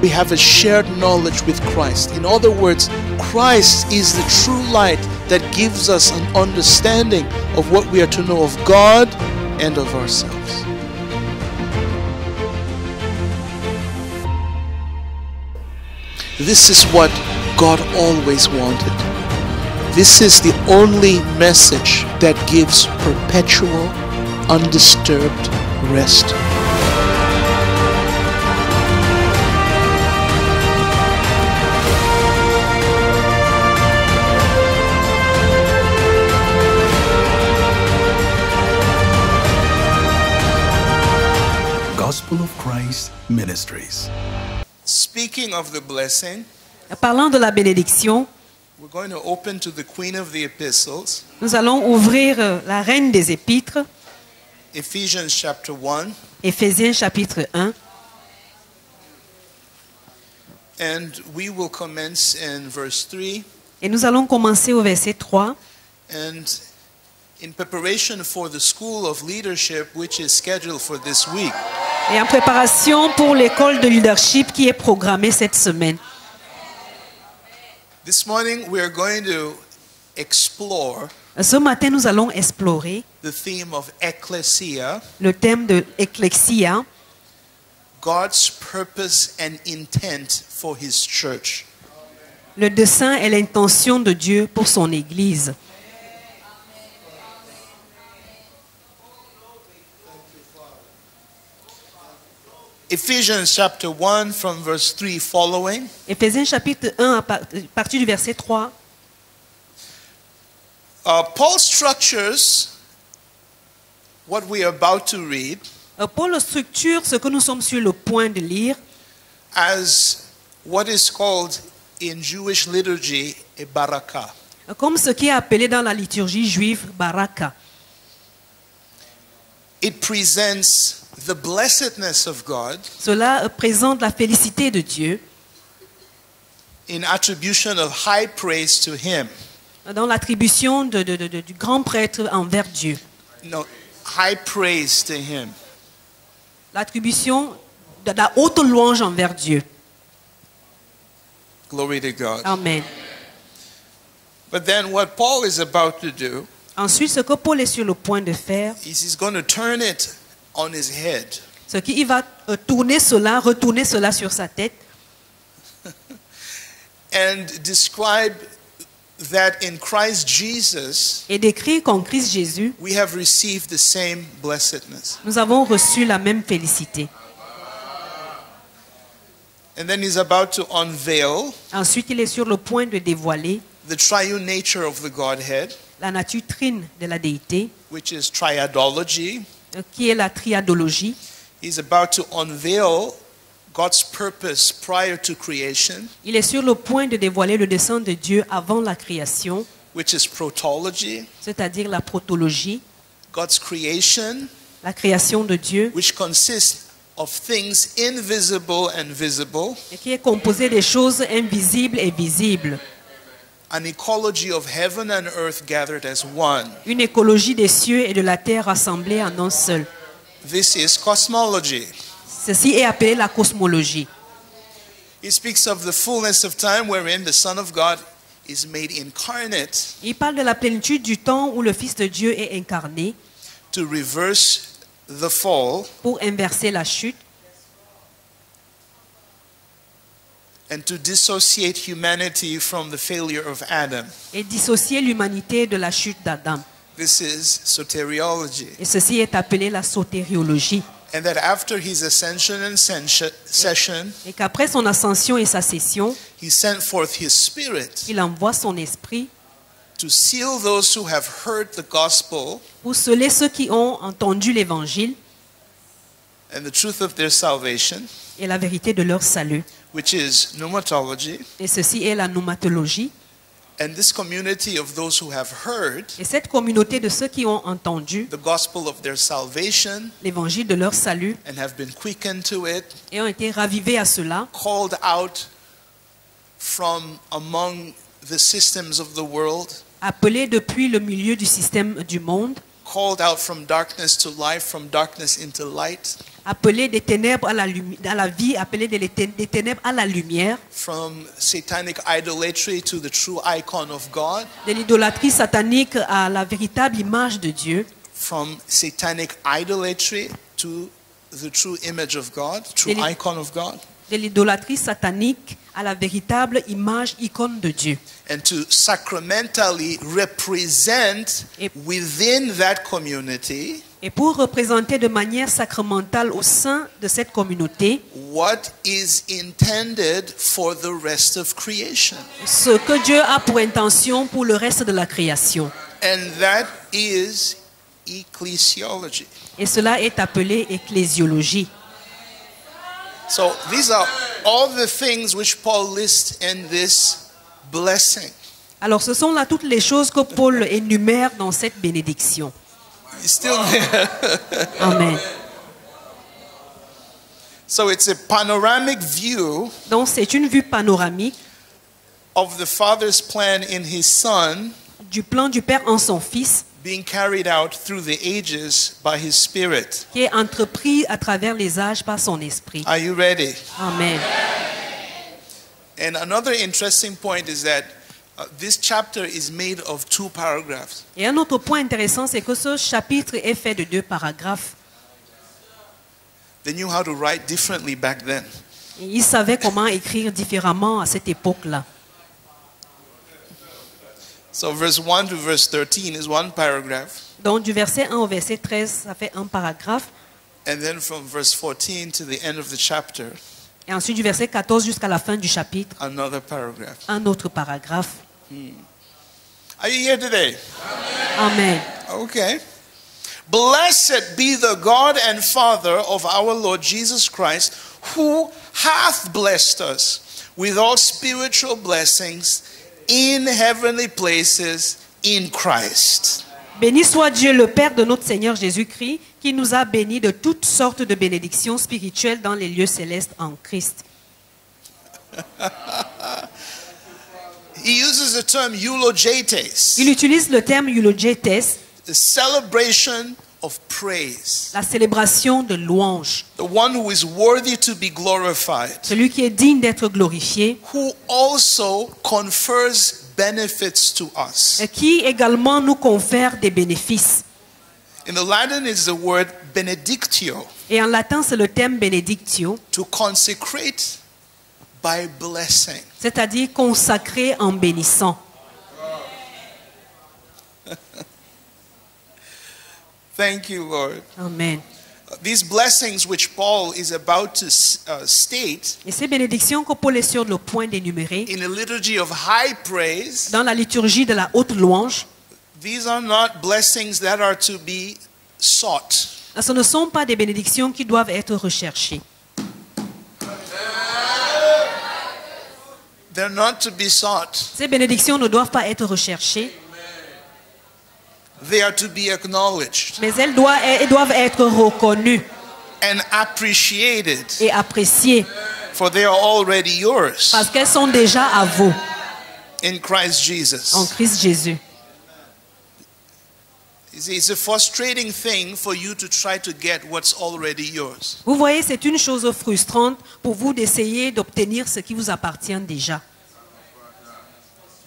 We have a shared knowledge with Christ. In other words, Christ is the true light that gives us an understanding of what we are to know of God and of ourselves. This is what God always wanted. This is the only message that gives perpetual, undisturbed rest. Gospel of Christ Ministries. Speaking of the blessing, Parlant de la bénédiction, we're going to open to the Queen of the Epistles, nous allons ouvrir la reine des épîtres, Ephesians chapter 1, Éphésiens chapitre 1, and we will commence in verse 3. et nous allons commencer au verset 3. And in preparation for the School of Leadership, which is scheduled for this week, Et en préparation pour l'école de leadership qui est programmée cette semaine. this morning we are going to explore Ce matin, nous allons explorer the theme of Ecclesia, le thème de Ecclesia, God's purpose and intent for His church. le dessein et l'intention de Dieu pour son Église. Ephesians chapter 1 from verse 3 following. Éphésiens chapitre 1 à partir du verset 3. Paul structures what we are about to read Paul structure ce que nous sommes sur le point de lire as what is called in Jewish liturgy a barakah. comme ce qui est appelé dans la liturgie juive baraka. It presents the blessedness of God Cela présente la félicité de Dieu in attribution of high praise to Him. dans l'attribution du grand prêtre envers Dieu. No, high praise to Him. L'attribution de la haute louange envers Dieu. Glory to God. Amen. But then what Paul is about to do Ensuite, ce que Paul est sur le point de faire, is he's going to turn it on his head. c'est qu'il va retourner cela sur sa tête And describe that in Christ Jesus et décrire qu'en Christ Jésus, we have received the same blessedness. nous avons reçu la même félicité. And then he's about to unveil Ensuite, il est sur le point de dévoiler the triune nature of the Godhead, la nature trine de la déité, which is triadology. qui est la triadologie. He's about to unveil God's purpose prior to creation, Il est sur le point de dévoiler le dessein de Dieu avant la création, which is protology. c'est-à-dire la protologie, God's creation, la création de Dieu, which consists of things invisible and visible, et qui est composée des choses invisibles et visibles. an ecology of heaven and earth gathered as one. Une écologie des cieux et de la terre rassemblées en un seul. This is cosmology. Ceci est appelé la cosmologie. He speaks of the fullness of time wherein the Son of God is made incarnate Il parle de la plénitude du temps où le Fils de Dieu est incarné to reverse the fall pour inverser la chute and to dissociate humanity from the failure of Adam. et dissocier l'humanité de la chute d'Adam. This is soteriology. Et ceci est appelé la sotériologie. And that after his ascension and session, Et qu'après son ascension et sa cession, he sent forth his Spirit il envoie son esprit to seal those who have heard the gospel pour sceller ceux qui ont entendu l'évangile and the truth of their salvation, et la vérité de leur salut. which is pneumatology. Et ceci est la pneumatologie. And this community of those who have heard Et cette communauté de ceux qui ont entendu the gospel of their salvation l'évangile de leur salut and have been quickened to it, et ont été ravivés à cela, called out from among the systems of the world, appelés depuis le milieu du système du monde, called out from darkness to life, from darkness into light, Appelés des ténèbres à la vie, appelés des ténèbres à la lumière, from satanic idolatry to the true icon of God, de l'idolâtrie satanique à la véritable image de Dieu, from satanic idolatry to the true image of God, true Deli- icon of God, de l'idolâtrie satanique à la véritable image, icône de Dieu. and to sacramentally represent Et- within that community Et pour représenter de manière sacramentale au sein de cette communauté what is intended for the rest of creation. ce que Dieu a pour intention pour le reste de la création. And that is ecclesiology. Et cela est appelé ecclésiologie. So these are all the things which Paul lists in this blessing. Alors ce sont là toutes les choses que Paul énumère dans cette bénédiction. It's still there. Amen. So it's a panoramic view Donc c'est une vue panoramique of the Father's plan in His Son du plan du Père en son Fils being carried out through the ages by His Spirit. qui est entrepris à travers les âges par son esprit. Are you ready? Amen. And another interesting point is that this chapter is made of 2 paragraphs. Et un autre point intéressant, c'est que ce chapitre est fait de 2 paragraphes. They knew how to write differently back then. Et ils savaient comment écrire différemment à cette époque-là. So verse 1 to verse 13 is 1 paragraph. Donc du verset 1 au verset 13, ça fait un paragraphe. And then from verse 14 to the end of the chapter, Et ensuite du verset 14 jusqu'à la fin du chapitre, another paragraph. un autre paragraphe. Are you here today? Amen. Okay. Blessed be the God and Father of our Lord Jesus Christ, who hath blessed us with all spiritual blessings in heavenly places in Christ. Béni soit Dieu, le Père de notre Seigneur Jésus-Christ, qui nous a bénis de toutes sortes de bénédictions spirituelles dans les lieux célestes en Christ. He uses the term eulogetes, Il utilise le terme eulogetes, the celebration of praise, la célébration de louange. the one who is worthy to be glorified, Celui qui est digne d'être glorifié, who also confers benefits to us. et qui également nous confère des bénéfices. In the Latin, it's the word benedictio, Et en latin, c'est le terme benedictio, to consecrate by blessing. c'est-à-dire consacré en bénissant. Thank you, Lord. Amen. These blessings which Paul is about to state Et ces bénédictions que Paul est sur le point d'énumérer, in a liturgy of high praise, dans la liturgie de la haute louange, these are not blessings that are to be sought. ce ne sont pas des bénédictions qui doivent être recherchées. They're not to be sought. Ces bénédictions ne doivent pas être recherchées, They are to be acknowledged mais elles doivent être reconnues and appreciated, et appréciées, for they are already yours parce qu'elles sont déjà à vous in Christ en Jesus. Christ Jésus. You see, it's a frustrating thing for you to try to get what's already yours. Vous voyez, c'est une chose frustrante pour vous d'essayer d'obtenir ce qui vous appartient déjà.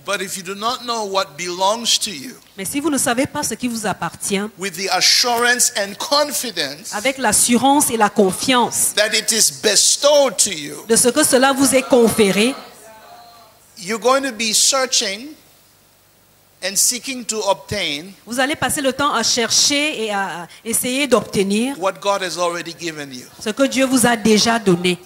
But if you do not know what belongs to you, Mais si vous ne savez pas ce qui vous appartient, with the assurance and confidence avec l'assurance et la confiance that it is bestowed to you, de ce que cela vous est conféré, you're going to be searching and seeking to obtain vous allez passer le temps à chercher et à essayer d'obtenir what God has already given you. ce que Dieu vous a déjà donné.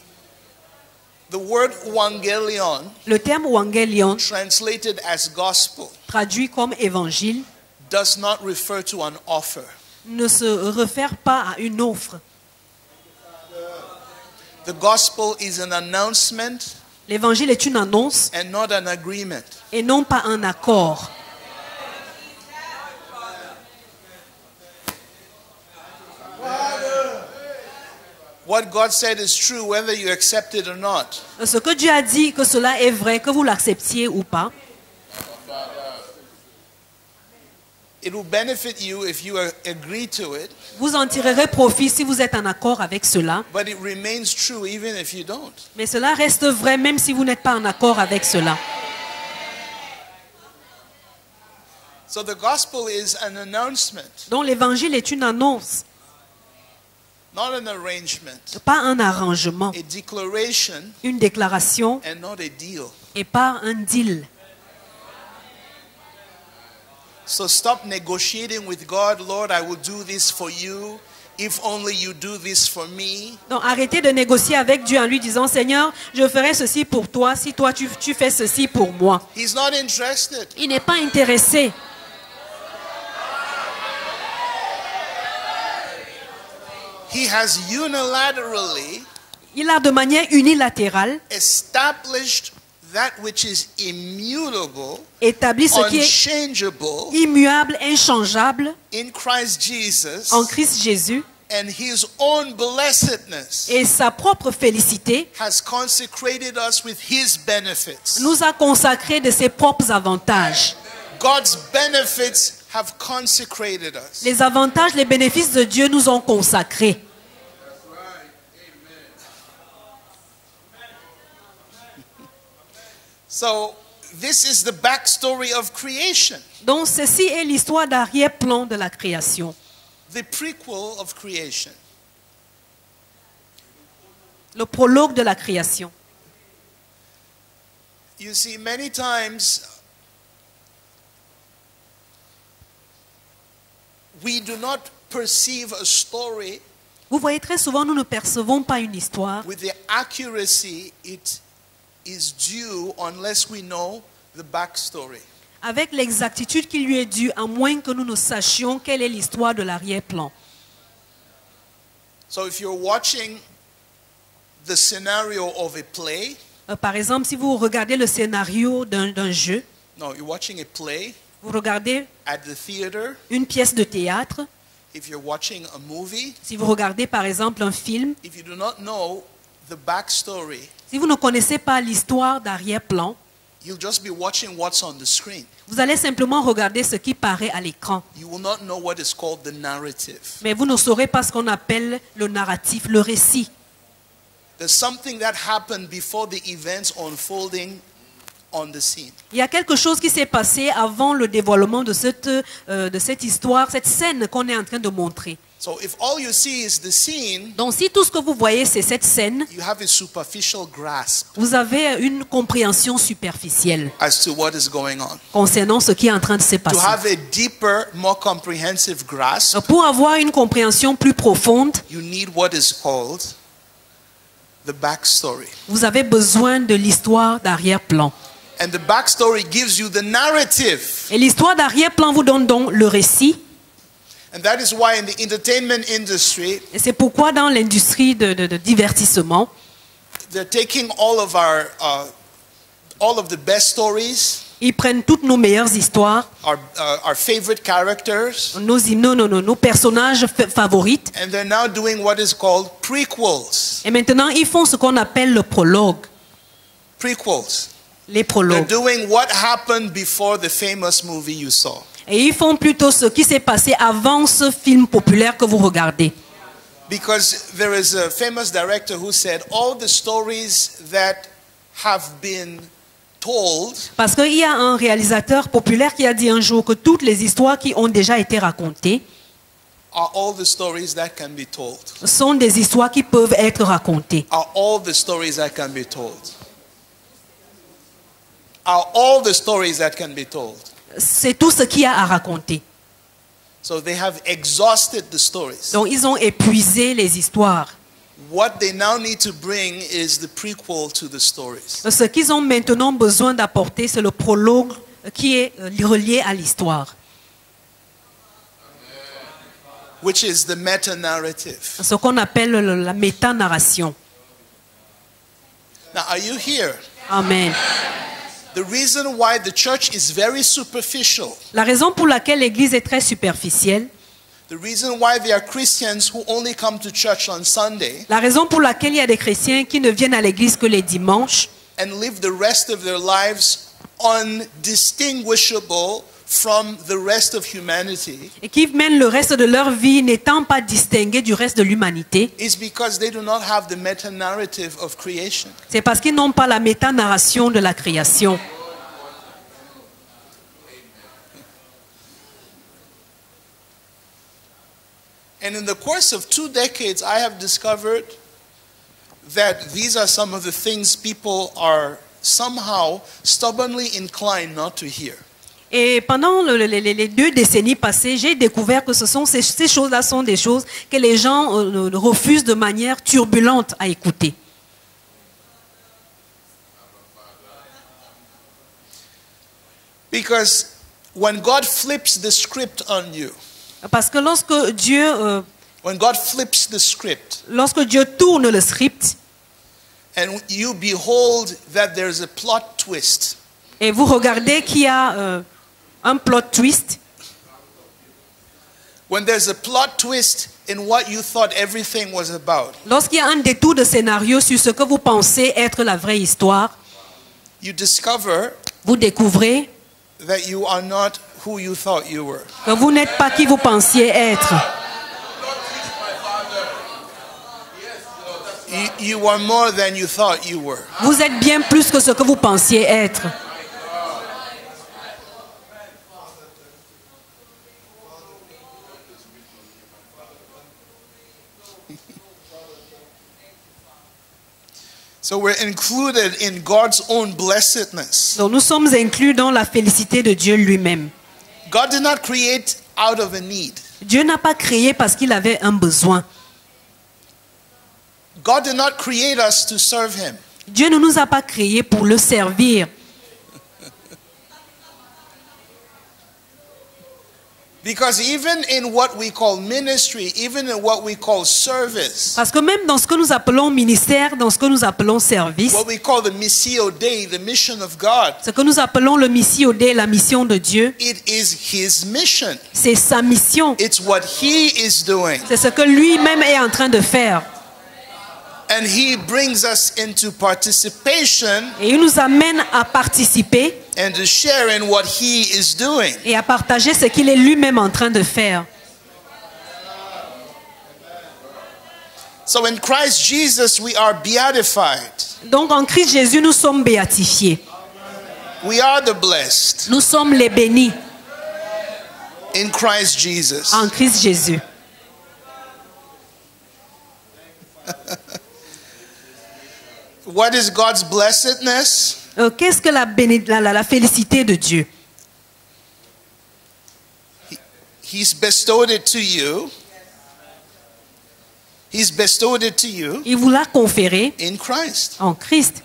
The word evangelion, Le terme evangelion, translated as gospel, traduit comme évangile, does not refer to an offer. ne se réfère pas à une offre. The gospel is an announcement L'évangile est une annonce and not an agreement. et non pas un accord. What God said is true whether you accept it or not. Ce que Dieu a dit, que cela est vrai, que vous l'acceptiez ou pas, It will benefit you if you agree to it, Vous en tirerez profit si vous êtes en accord avec cela. but it remains true even if you don't. Mais cela reste vrai même si vous n'êtes pas en accord avec cela. So the gospel is an announcement, Donc l'évangile est une annonce, not an arrangement, pas un arrangement, a declaration, une déclaration and not a deal. et pas un deal. So stop negotiating with God. Lord, I will do this for you if only you do this for me. Donc arrêtez de négocier avec Dieu en lui disant, Seigneur, je ferai ceci pour toi si toi tu fais ceci pour moi. He's not interested. Il n'est pas intéressé. He has unilaterally Il a de manière unilatérale established that which is immutable, établi ce qui est unchangeable immuable, inchangeable in Christ Jesus, en Christ Jésus, and his own blessedness et sa propre félicité has consecrated us with his benefits. nous a consacrés de ses propres avantages. God's benefits have consecrated us. Les avantages, les bénéfices de Dieu nous ont consacrés. So this is the backstory of creation, Donc ceci est l'histoire d'arrière-plan de la création, the prequel of creation. le prologue de la création. You see, many times we do not perceive a story Vous voyez, très souvent, nous ne percevons pas une histoire with the accuracy it is due unless we know the backstory. avec l'exactitude qui lui est due, à moins que nous ne sachions quelle est l'histoire de l'arrière-plan. So if you're watching the scenario of a play, Par exemple, si vous regardez le scénario d'un jeu, no, you're watching a play vous regardez at the theater, une pièce de théâtre, if you're watching a movie, si vous regardez par exemple un film, if you do not know the backstory, si vous ne connaissez pas l'histoire d'arrière-plan, you'll just be watching what's on the screen. vous allez simplement regarder ce qui paraît à l'écran. You will not know what is called the narrative. Mais vous ne saurez pas ce qu'on appelle le narratif, le récit. There's something that happened before the events unfolding on the scene. Il y a quelque chose qui s'est passé avant le dévoilement de cette histoire, cette scène qu'on est en train de montrer. So if all you see is the scene, Donc si tout ce que vous voyez, c'est cette scène, you have a superficial grasp vous avez une compréhension superficielle as to what is going on. concernant ce qui est en train de se To passer. have a deeper, more comprehensive grasp, Pour avoir une compréhension plus profonde, you need what is called the backstory. vous avez besoin de l'histoire d'arrière-plan. And the backstory gives you the narrative. Et l'histoire d'arrière-plan vous donne donc le récit. And that is why in the entertainment industry, Et c'est pourquoi dans l'industrie de divertissement, they're taking all of the best stories, ils prennent toutes nos meilleures histoires, our favorite characters, nos personnages favoris, and they're now doing what is called prequels. et maintenant ils font ce qu'on appelle le prologue, Prequels. les They're prologues. doing what happened before the famous movie you saw. Et ils font plutôt ce qui s'est passé avant ce film populaire que vous regardez. Because there is a famous director who said all the stories that have been told Parce qu'il y a un réalisateur populaire qui a dit un jour que toutes les histoires qui ont déjà été racontées are all the stories that can be told. sont des histoires qui peuvent être racontées. Are all the stories that can be told. Are all the stories that can be told. C'est tout ce qu'il y a à raconter. So they have exhausted the stories. Donc ils ont épuisé les histoires. What they now need to bring is the prequel to the stories, Ce qu'ils ont maintenant besoin d'apporter, c'est le prologue qui est relié à l'histoire. which is the meta-narrative. Ce qu'on appelle la méta-narration. Now, are you here? Amen. The reason why the church is very superficial, La raison pour laquelle l'Église est très superficielle, the reason why there are Christians who only come to church on Sunday la raison pour laquelle il y a des chrétiens qui ne viennent à l'Église que les dimanches and live the rest of their lives undistinguishable from the rest of humanity et qui mènent le reste de leur vie n'étant pas distingués du reste de l'humanité, is because they do not have the meta-narrative of creation. c'est parce qu'ils n'ont pas la métanarration de la création. And in the course of 2 decades, I have discovered that these are some of the things people are somehow stubbornly inclined not to hear. Et pendant les 2 décennies passées, j'ai découvert que ces choses-là sont des choses que les gens refusent de manière turbulente à écouter. Because when God flips the script on you, Parce que lorsque Dieu tourne le script and you behold that there's a plot twist, et vous regardez qu'il y a un plot twist, when there's a plot twist in what you thought everything was about, lorsqu'il y a un détour de scénario sur ce que vous pensez être la vraie histoire, you discover vous découvrez that you are not who you thought you were. que vous n'êtes pas qui vous pensiez être. You are more than you thought you were. Vous êtes bien plus que ce que vous pensiez être. So we're included in God's own blessedness. Donc nous sommes inclus dans la félicité de Dieu lui-même. God did not create out of a need. Dieu n'a pas créé parce qu'il avait un besoin. God did not create us to serve him. Dieu ne nous a pas créés pour le servir. Because even in what we call ministry, even in what we call service, Parce que même dans ce que nous appelons ministère, dans ce que nous appelons service, what we call the Missio Dei, the mission of God, ce que nous appelons le Missio Dei, la mission de Dieu, it is his mission. c'est sa mission. It's what he is doing. C'est ce que lui-même est en train de faire. And he brings us into participation Et il nous amène à participer and to share in what he is doing. et à partager ce qu'il est lui-même en train de faire. So in Christ Jesus we are beatified. Donc en Christ Jésus, nous sommes béatifiés. We are the blessed Nous sommes les bénis in Christ Jesus. en Christ Jésus. What is God's blessedness? Qu'est-ce que la félicité de Dieu? He's bestowed it to you. He's bestowed it to you Il vous l'a conféré in Christ. en Christ.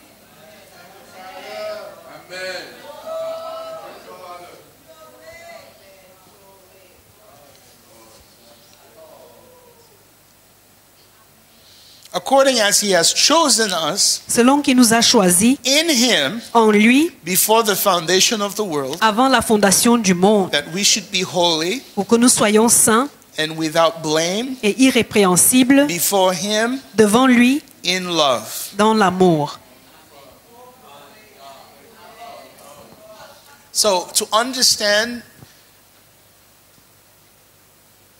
According as he has chosen us Selon qu'il nous a choisis in him en lui before the foundation of the world, avant la fondation du monde, that we should be holy pour que nous soyons saints and without blame et irrépréhensibles before him devant lui in love. dans l'amour. So to understand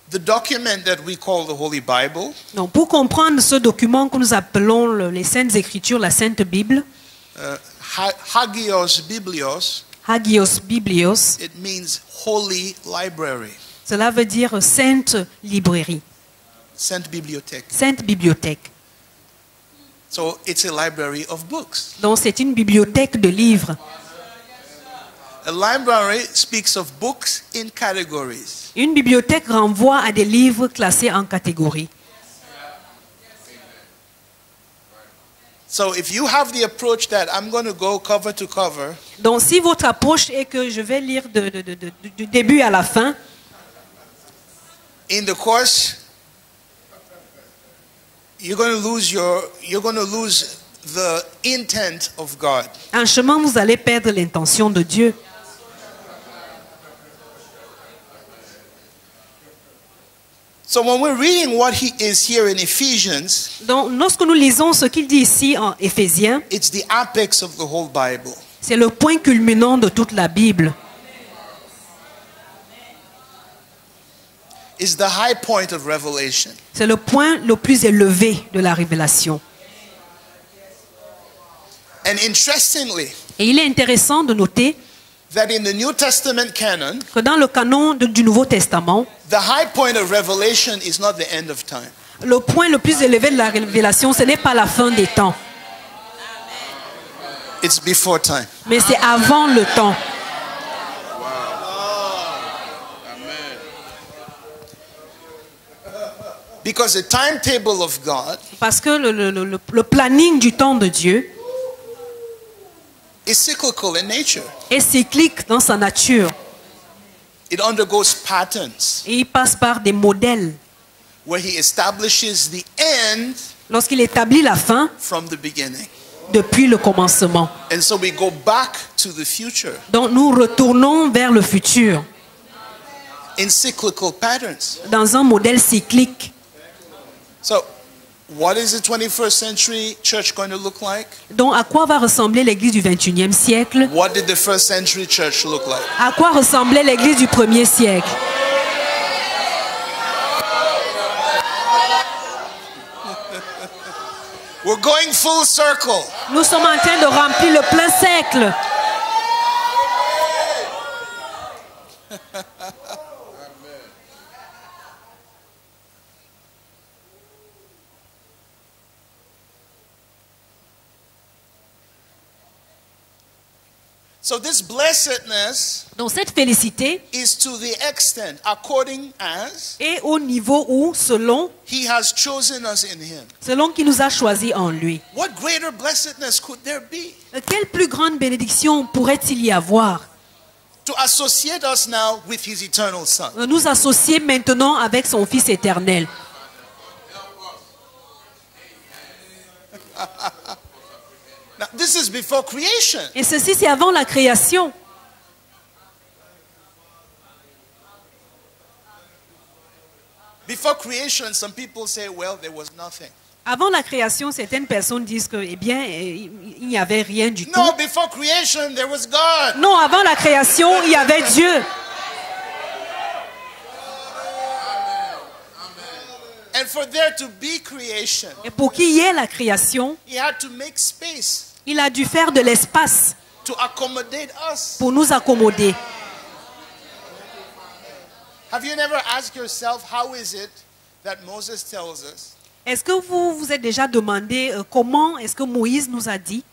the document that we call the Holy Bible, Donc, pour comprendre ce document que nous appelons les Saintes Écritures, la Sainte Bible, Hagios Biblios, Hagios Biblios, it means holy library, cela veut dire Sainte Librairie, Sainte Bibliothèque. Sainte Bibliothèque. So it's a library of books. Donc c'est une bibliothèque de livres. A library speaks of books in categories. Une bibliothèque renvoie à des livres classés en catégories. So if you have the approach that I'm going to go cover to cover, Donc si votre approche est que je vais lire du début à la fin, in the course you're going to lose the intent of God. en chemin vous allez perdre l'intention de Dieu. So when we're reading what he is here in Ephesians, Donc lorsque nous lisons ce qu'il dit ici en Éphésiens, it's the apex of the whole Bible. c'est le point culminant de toute la Bible. is the high point of revelation. C'est le point le plus élevé de la révélation. And interestingly, Et il est intéressant de noter that in the New Testament canon, que dans le canon du Nouveau Testament, the high point of revelation is not the end of time. le point le plus élevé de la révélation, ce n'est pas la fin des temps, It's before time. mais c'est avant le temps. Because the timetable of God Parce que le planning du temps de Dieu is cyclical in nature. est cyclique dans sa nature. It undergoes patterns Et il passe par des modèles. where he establishes the end Lorsqu'il établit la fin from the beginning. depuis le commencement. And so we go back to the future Donc nous retournons vers le futur in cyclical patterns. dans un modèle cyclique. So, what is the 21st century church going to look like? Donc à quoi va ressembler l'église du 21e siècle? What did the first century church look like? À quoi ressemblait l'église du 1er siècle? We're going full circle. Nous sommes en train de remplir le plein cercle. So this blessedness Donc cette félicité is to the extent according as est au niveau où, selon he has chosen us in him. qu'il nous a choisis en lui. What greater blessedness could there be? Quelle plus grande bénédiction pourrait-il y avoir? To associate us now with his eternal son. De nous associer maintenant avec son Fils éternel. Now, this is before creation. Et ceci, c'est avant la création. Before creation, some people say, well, there was nothing. Avant la création, certaines personnes disent que, eh bien, il n'y avait rien du tout. No, before creation, there was God. Non, avant la création, il y avait Dieu. And for there to be creation, Et pour qu'il y ait la création, he had to make space il a dû faire de l'espace to accommodate us. pour nous accommoder. Have you never asked yourself, how is it that Moses tells us Est-ce que vous vous êtes déjà demandé comment est-ce que Moïse nous a dit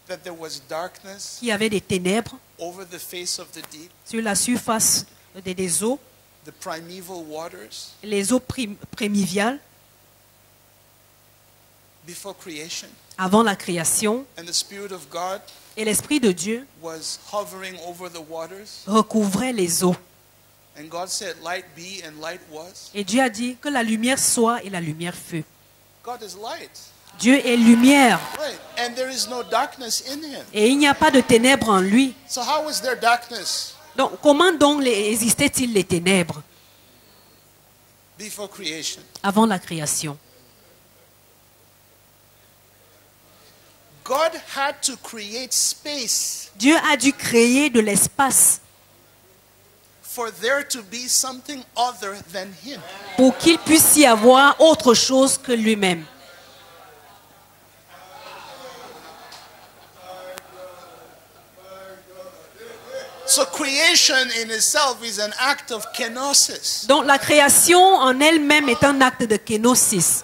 that there was darkness qu'il y avait des ténèbres over the face of the deep, sur la surface des eaux, the primeval waters, les eaux prémiviales, before creation? avant la création, And the Spirit of God et l'Esprit de Dieu was hovering over the waters. recouvrait les eaux. And God said, light be, and light was. Et Dieu a dit que la lumière soit et la lumière fut. God is light. Dieu est lumière Right. And there is no darkness in him. et il n'y a pas de ténèbres en lui. So how is there darkness Donc comment donc existait-il les ténèbres before creation? avant la création? God had to create space Dieu a dû créer de l'espace for there to be something other than him. pour qu'il puisse y avoir autre chose que lui-même. So creation in itself is an act of kenosis. Donc la création en elle-même est un acte de kénosis.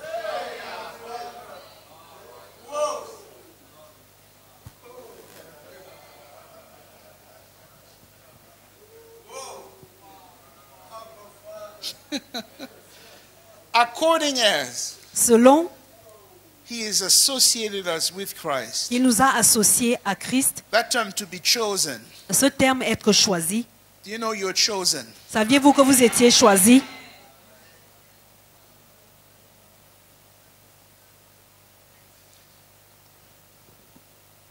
According as Selon he is associated us with Christ. qu'il nous a associés à Christ, That term to be chosen. ce terme être choisi, Do you know you're chosen? saviez-vous que vous étiez choisi?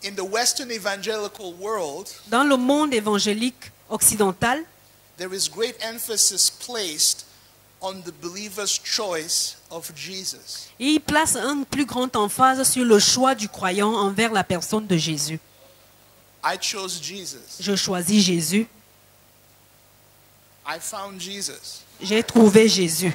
In the Western evangelical world, Dans le monde évangélique occidental, there is great emphasis placed on the believer's choice of Jesus. il place une plus grande emphase sur le choix du croyant envers la personne de Jésus. I chose Jesus. Je choisis Jésus. I found Jesus. J'ai trouvé Jésus.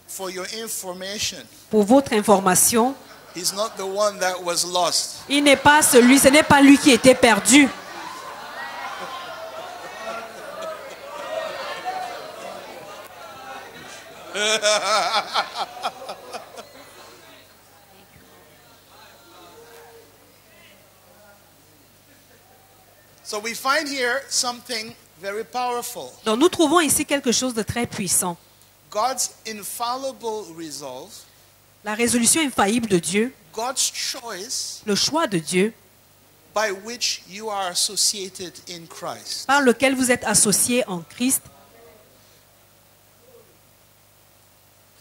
For your information, Pour votre information, he's not the one that was lost. il n'est pas celui, ce n'est pas lui qui était perdu. So we find here something very powerful. Donc nous trouvons ici quelque chose de très puissant. God's infallible resolve, La résolution infaillible de Dieu, God's choice le choix de Dieu, by which you are associated in Christ. par lequel vous êtes associés en Christ.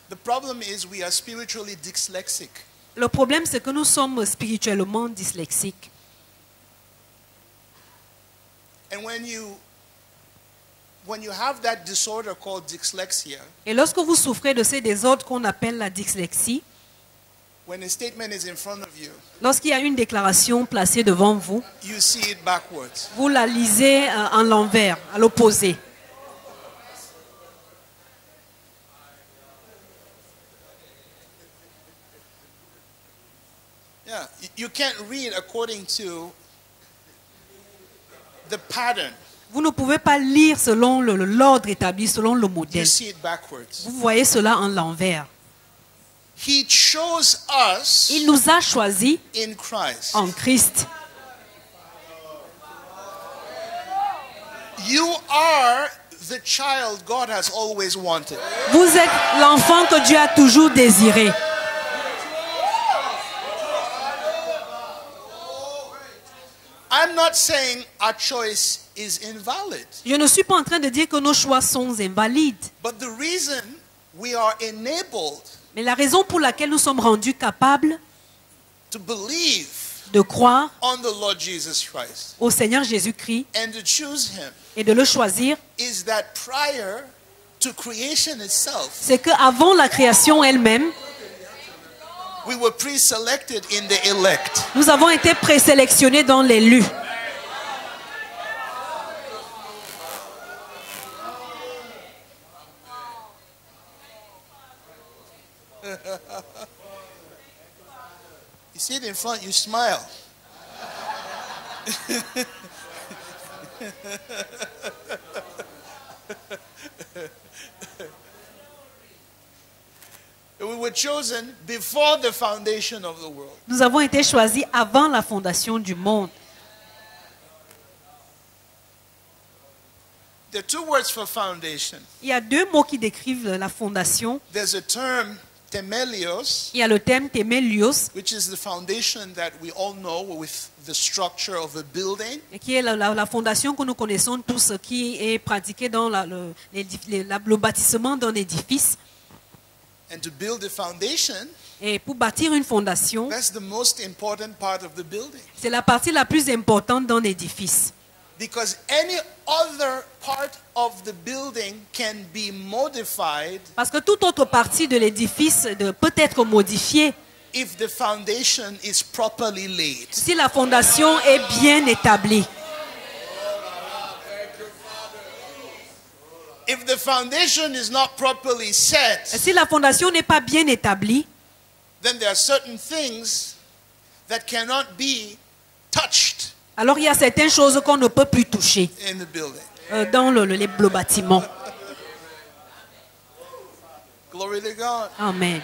The problem is we are spiritually dyslexic. Le problème, c'est que nous sommes spirituellement dyslexiques. And when you have that disorder called dyslexia, Et lorsque vous souffrez de ces désordres qu'on appelle la dyslexie, when a statement is in front of you, lorsqu'il y a une déclaration placée devant vous, you see it backwards. vous la lisez en l'envers, à l'opposé. Yeah, you can't read according to the pattern. Vous ne pouvez pas lire selon l'ordre établi, selon le You modèle. see it backwards. Vous voyez cela en l'envers. He chose us Il nous a choisis in Christ. en Christ. You are the child God has always wanted. Vous êtes l'enfant que Dieu a toujours désiré. I'm not saying our choice is invalid, Je ne suis pas en train de dire que nos choix sont invalides. but the reason we are enabled Mais la raison pour laquelle nous sommes rendus capables to believe de croire on the Lord Jesus Christ au Seigneur Jésus-Christ and to choose him et de le choisir, is that prior to creation itself, c'est qu'avant la création elle-même, we were pre-selected in the elect. nous avons été présélectionnés dans l'élu. You see it in front, you smile. We were chosen before the foundation of the world. Nous avons été choisis avant la fondation du monde. There are two words for foundation. Il y a deux mots qui décrivent la fondation. There's a term, temelios, Il y a le terme témélios, which is the foundation that we all know with the structure of a building. qui est la fondation que nous connaissons tous, qui est pratiquée dans le bâtissement d'un édifice. And to build a foundation, Et pour bâtir une fondation, that's the most important part of the building. c'est la partie la plus importante d'un édifice. Because any other part of the building can be modified Parce que toute autre partie de l'édifice peut être modifiée if the foundation is properly laid. si la fondation est bien établie. If the foundation is not properly set, Si la fondation n'est pas bien établie, then there are certain things that cannot be touched alors il y a certaines choses qu'on ne peut plus toucher in the building. dans le bâtiment. Glory to God. Amen.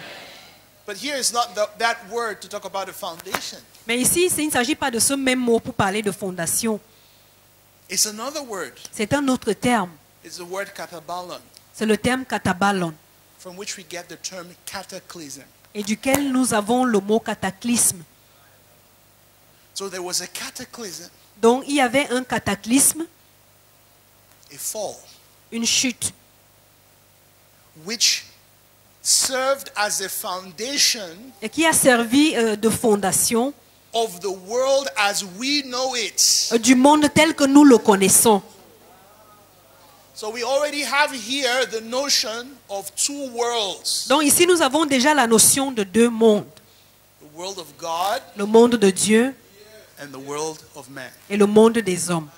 But here is not that word to talk about a foundation. Mais ici, il ne s'agit pas de ce même mot pour parler de fondation. It's another word. C'est un autre terme. It's the word katabalon, C'est le terme katabalon, from which we get the term cataclysm. et duquel nous avons le mot cataclysme. So there was a cataclysm, Donc il y avait un cataclysme, a fall, une chute, which served as a foundation et qui a servi de fondation of the world as we know it. du monde tel que nous le connaissons. So we already have here the notion of two worlds. Donc ici, nous avons déjà la notion de deux mondes. The world of God Le monde de Dieu and the world of man. et le monde des hommes.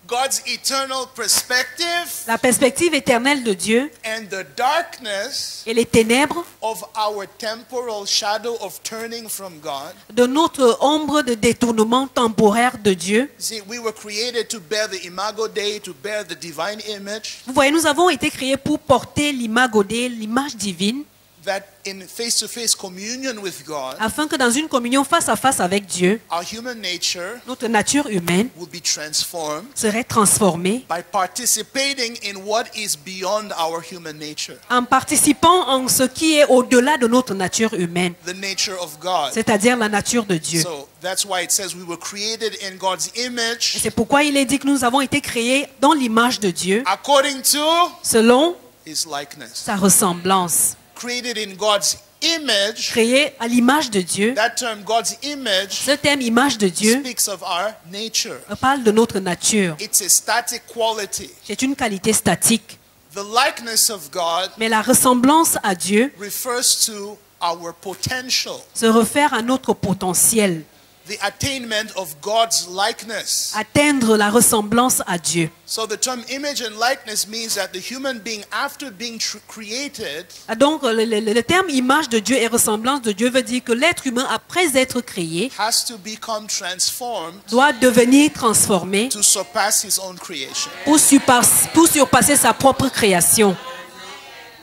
God's eternal perspective La perspective éternelle de Dieu and the darkness et les ténèbres of our temporal shadow of turning from God. de notre ombre de détournement temporaire de Dieu. See, we were created to bear the imago Dei, to bear the divine image, Vous voyez, nous avons été créés pour porter l'imago Dei, l'image divine, that in face-to-face communion with God, afin que dans une communion face à face avec Dieu, our human nature notre nature humaine will be transformed serait transformée by participating in what is beyond our human nature, en participant en ce qui est au-delà de notre nature humaine, the nature of God. c'est-à-dire la nature de Dieu. So that's why it says we were created in God's Et image c'est pourquoi il est dit que nous avons été créés dans l'image de Dieu, according to selon his likeness. sa ressemblance. Created in God's image. Créés à l'image de Dieu. That term, God's image, Ce thème image de Dieu speaks of our nature. parle de notre nature. It's a static quality. C'est une qualité statique. The likeness of God Mais la ressemblance à Dieu refers to our potential, se réfère à notre potentiel, the attainment of God's likeness. atteindre la ressemblance à Dieu. So the term image and likeness means that the human being, after being created, Donc le terme image de Dieu et ressemblance de Dieu veut dire que l'être humain, après être créé, has to become transformed doit devenir transformé to surpass his own creation. pour surpasser sa propre création.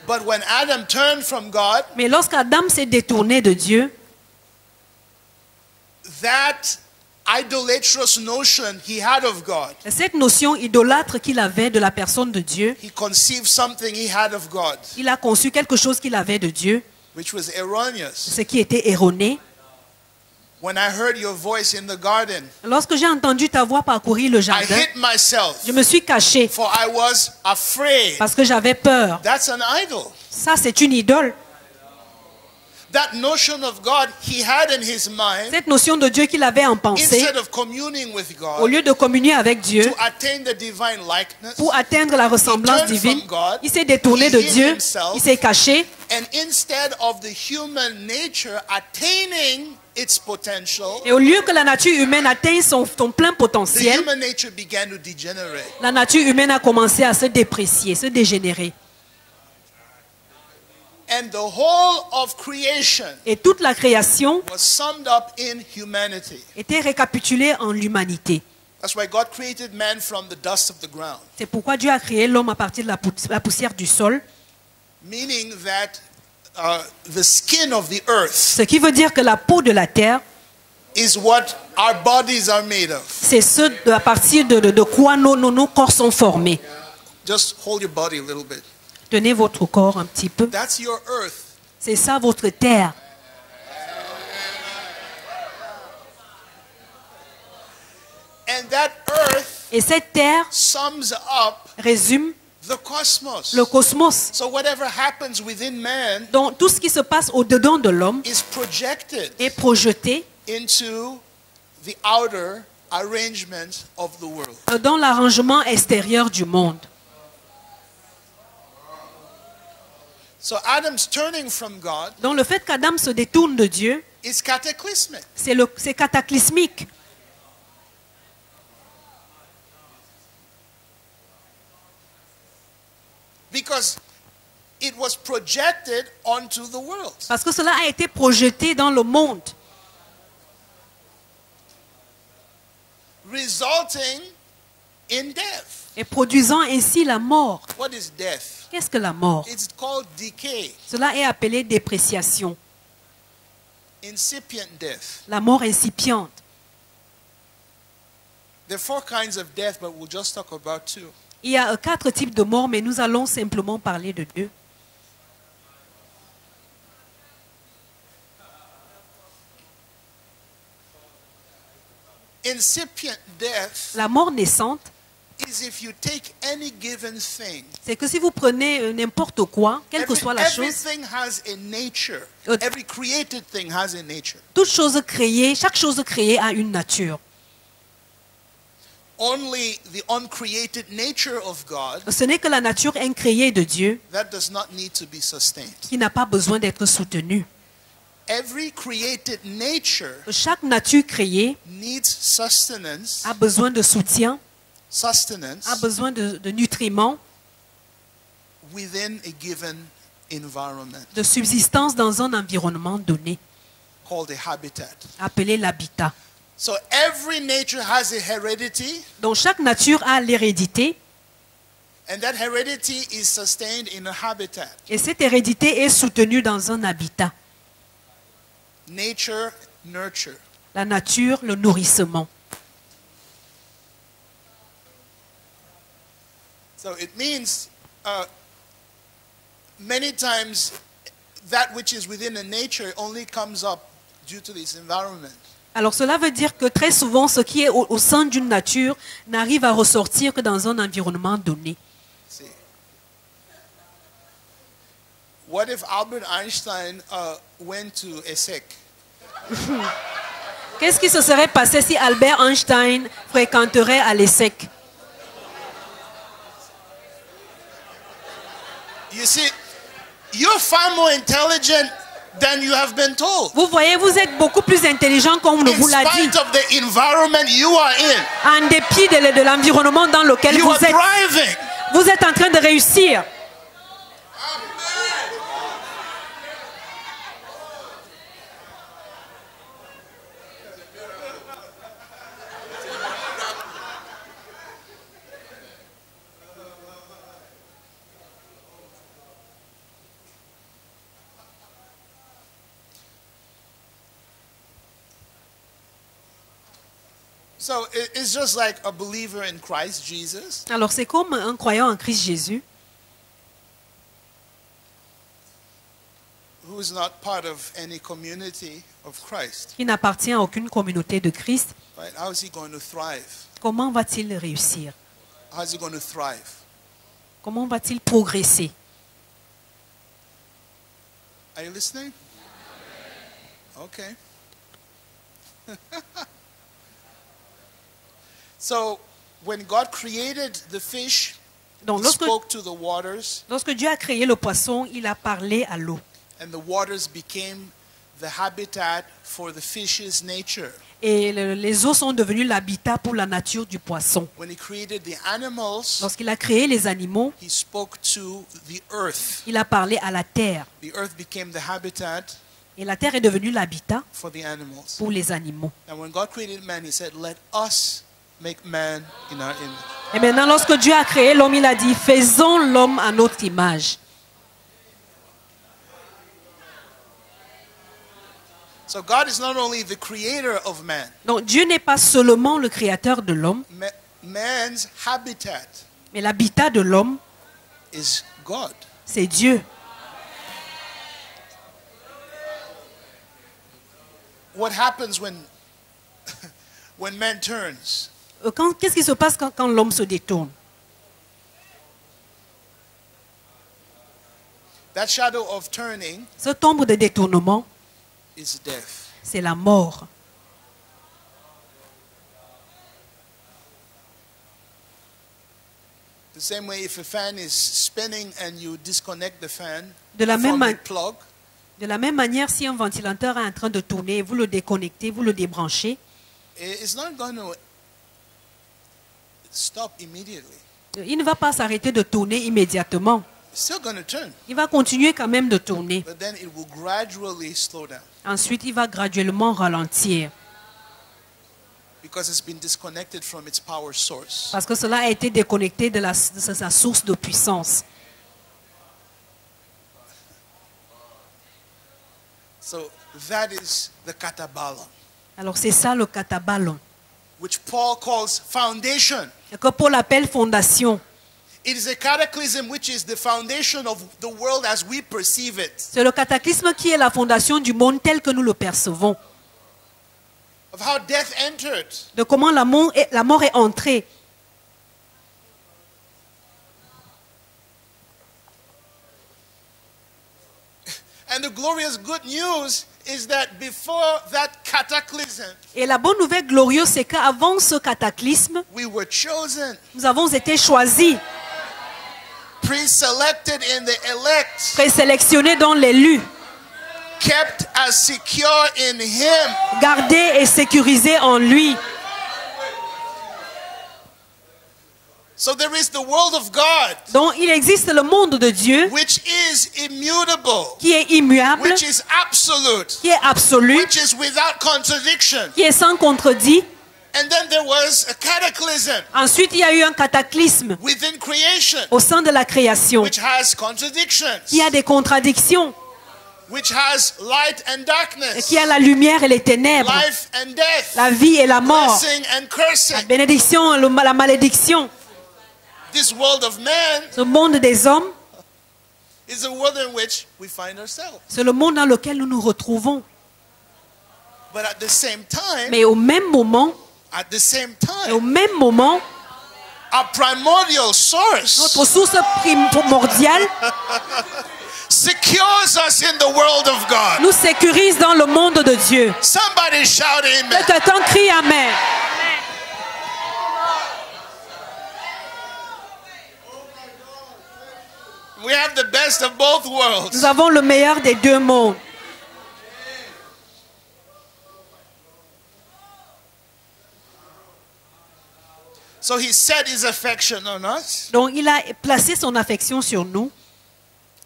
But when Adam turned from God, Mais lorsqu'Adam s'est détourné de Dieu, that idolatrous notion he had of God, cette notion idolâtre qu'il avait de la personne de Dieu, he conceived something he had of God, il a conçu quelque chose qu'il avait de Dieu, which was erroneous. ce qui était erroné. When I heard your voice in the garden, Lorsque j'ai entendu ta voix parcourir le I jardin, hid myself, je me suis caché for I was afraid. parce que j'avais peur. That's an idol. Ça, c'est une idole. That notion of God he had in his mind, Cette notion de Dieu qu'il avait en pensée, instead of communing with au God, lieu de communier avec Dieu, to attain the divine likeness, pour atteindre la ressemblance divine, il s'est détourné de Dieu, il s'est caché, and instead of the human nature attaining its potential, et au lieu que la nature humaine atteigne son plein the potentiel, human nature began to degenerate. la nature humaine a commencé à se déprécier, se dégénérer. And the whole of creation Et toute la création was summed up in humanity. était récapitulée en l'humanité. That's why God created man from the dust of the ground, C'est pourquoi Dieu a créé l'homme à partir de la poussière du sol, meaning that the skin of the earth ce qui veut dire que la peau de la terre, is what our bodies are made of. c'est à partir de quoi nos corps sont formés. Just hold your body a little bit. Tenez votre corps un petit peu. That's your earth. C'est ça votre terre. And that earth Et cette terre sums up résume the cosmos. le cosmos. So whatever happens within man Donc tout ce qui se passe au-dedans de l'homme is projected est projeté into the outer arrangement of the world. dans l'arrangement extérieur du monde. So Adam's turning from God Donc le fait qu'Adam se détourne de Dieu, is cataclysmic. c'est cataclysmique. Because it was projected onto the world. Parce que cela a été projeté dans le monde, Resulting in death. et produisant ainsi la mort. What is death? Qu'est-ce que la mort? It's called decay, Cela est appelé dépréciation, incipient death. la mort incipiente. There are 4 kinds of death, but we'll just talk about 2. Il y a 4 types de morts, mais nous allons simplement parler de 2. Incipient death La mort naissante, is if you take any given thing. c'est que si vous prenez n'importe quoi, quelle que soit la chose, Everything has a nature. Euh, Every created thing has a nature. toute chose créée, chaque chose créée a une nature. Only the uncreated nature of God Ce n'est que la nature incréée de Dieu that does not need to be sustained. qui n'a pas besoin d'être soutenue. every created nature Chaque nature créée needs sustenance, a besoin de soutien, a besoin de nutriments, within a given environment de subsistance dans un environnement donné, called a habitat. appelé l'habitat. So every nature has a heredity, Donc chaque nature a l'hérédité, and that heredity is sustained in a habitat. et cette hérédité est soutenue dans un habitat. Nature, nurture. La nature, le nourrissement. So it means many times that which is within a nature only comes up due to this environment. Alors cela veut dire que très souvent, ce qui est au sein d'une nature n'arrive à ressortir que dans un environnement donné. See. What if Albert Einstein went to ESSEC? Qu'est-ce qui se serait passé si Albert Einstein fréquenterait à l'ESSEC? You see, you're far more intelligent than you have been told. Vous voyez, vous êtes beaucoup plus intelligent qu'on ne In vous l'a dit. spite of the environment you are in, En dépit de l'environnement dans lequel you vous are êtes, thriving. vous êtes en train de réussir. So it's just like a believer in Christ Jesus Alors c'est comme un croyant en Christ Jésus who is not part of any community of Christ. qui n'appartient à aucune communauté de Christ. Right? How is he going to thrive? Comment va-t-il réussir? How is he going to thrive? Comment va-t-il progresser? Are you listening? Okay. So when God created the fish, Donc he lorsque, spoke to the waters, lorsque Dieu a créé le poisson, il a parlé à l'eau. and the waters became the habitat for the fish's nature. Et les eaux sont devenues l'habitat pour la nature du poisson. When he created the animals, Lorsqu'il a créé les animaux, he spoke to the earth. il a parlé à la terre. The earth became the habitat Et la terre est devenue l'habitat for the animals. pour les animaux. And when God created man, he said, "Let us make man in our image." Et maintenant, lorsque Dieu a créé l'homme, il a dit, faisons l'homme à notre image. So God is not only the creator of man, Donc Dieu n'est pas seulement le créateur de l'homme, man's habitat mais l'habitat de l'homme, is God. c'est Dieu. What happens when when man turns? Qu'est-ce qui se passe quand l'homme se détourne? That shadow of turning Cette ombre de détournement, is death. c'est la mort. The same way, if a fan is spinning and you disconnect the fan De la même from ma- the plug, De la même manière, si un ventilateur est en train de tourner, vous le déconnectez, vous le débranchez, it's not going to stop immediately. il ne va pas s'arrêter de tourner immédiatement. It's still going to turn, Il va continuer quand même de tourner. but then it will gradually slow down Ensuite, il va graduellement ralentir because it's been disconnected from its power source. parce que cela a été déconnecté de sa source de puissance. So that is the katabalon, Alors c'est ça le katabalon, which Paul calls foundation. que Paul appelle fondation. It is a cataclysm which is the foundation of the world as we perceive it, C'est le cataclysme qui est la fondation du monde tel que nous le percevons, of how death entered. de comment la mort est entrée. And the glorious good news is that before that cataclysm, Et la bonne nouvelle glorieuse, c'est qu'avant ce cataclysme, we were chosen, nous avons été choisis, pre-selected in the elect. présélectionnés dans l'élu. kept as secure in him. Gardés et sécurisés en lui. So there is the world of God, Donc il existe le monde de Dieu which is immutable, qui est immuable, which is absolute, qui est absolu, which is without contradiction. qui est sans contredit. And then there was a cataclysm Ensuite, il y a eu un cataclysme within creation, au sein de la création which has contradictions, qui a des contradictions, which has light and darkness, qui a la lumière et les ténèbres, life and death, la vie et la mort, blessing and la cursing. bénédiction et la malédiction. This world of man Ce monde des hommes, is the world in which we find ourselves. c'est le monde dans lequel nous nous retrouvons. But at the same time, Mais au même moment, at the same time, our primordial source notre source primordiale secures us in the world of God. nous sécurise dans le monde de Dieu. Somebody shout amen. Que quelqu'un crie Amen. We have the best of both worlds. Nous avons le meilleur des deux mondes. So he set his affection on us, Donc il a placé son affection sur nous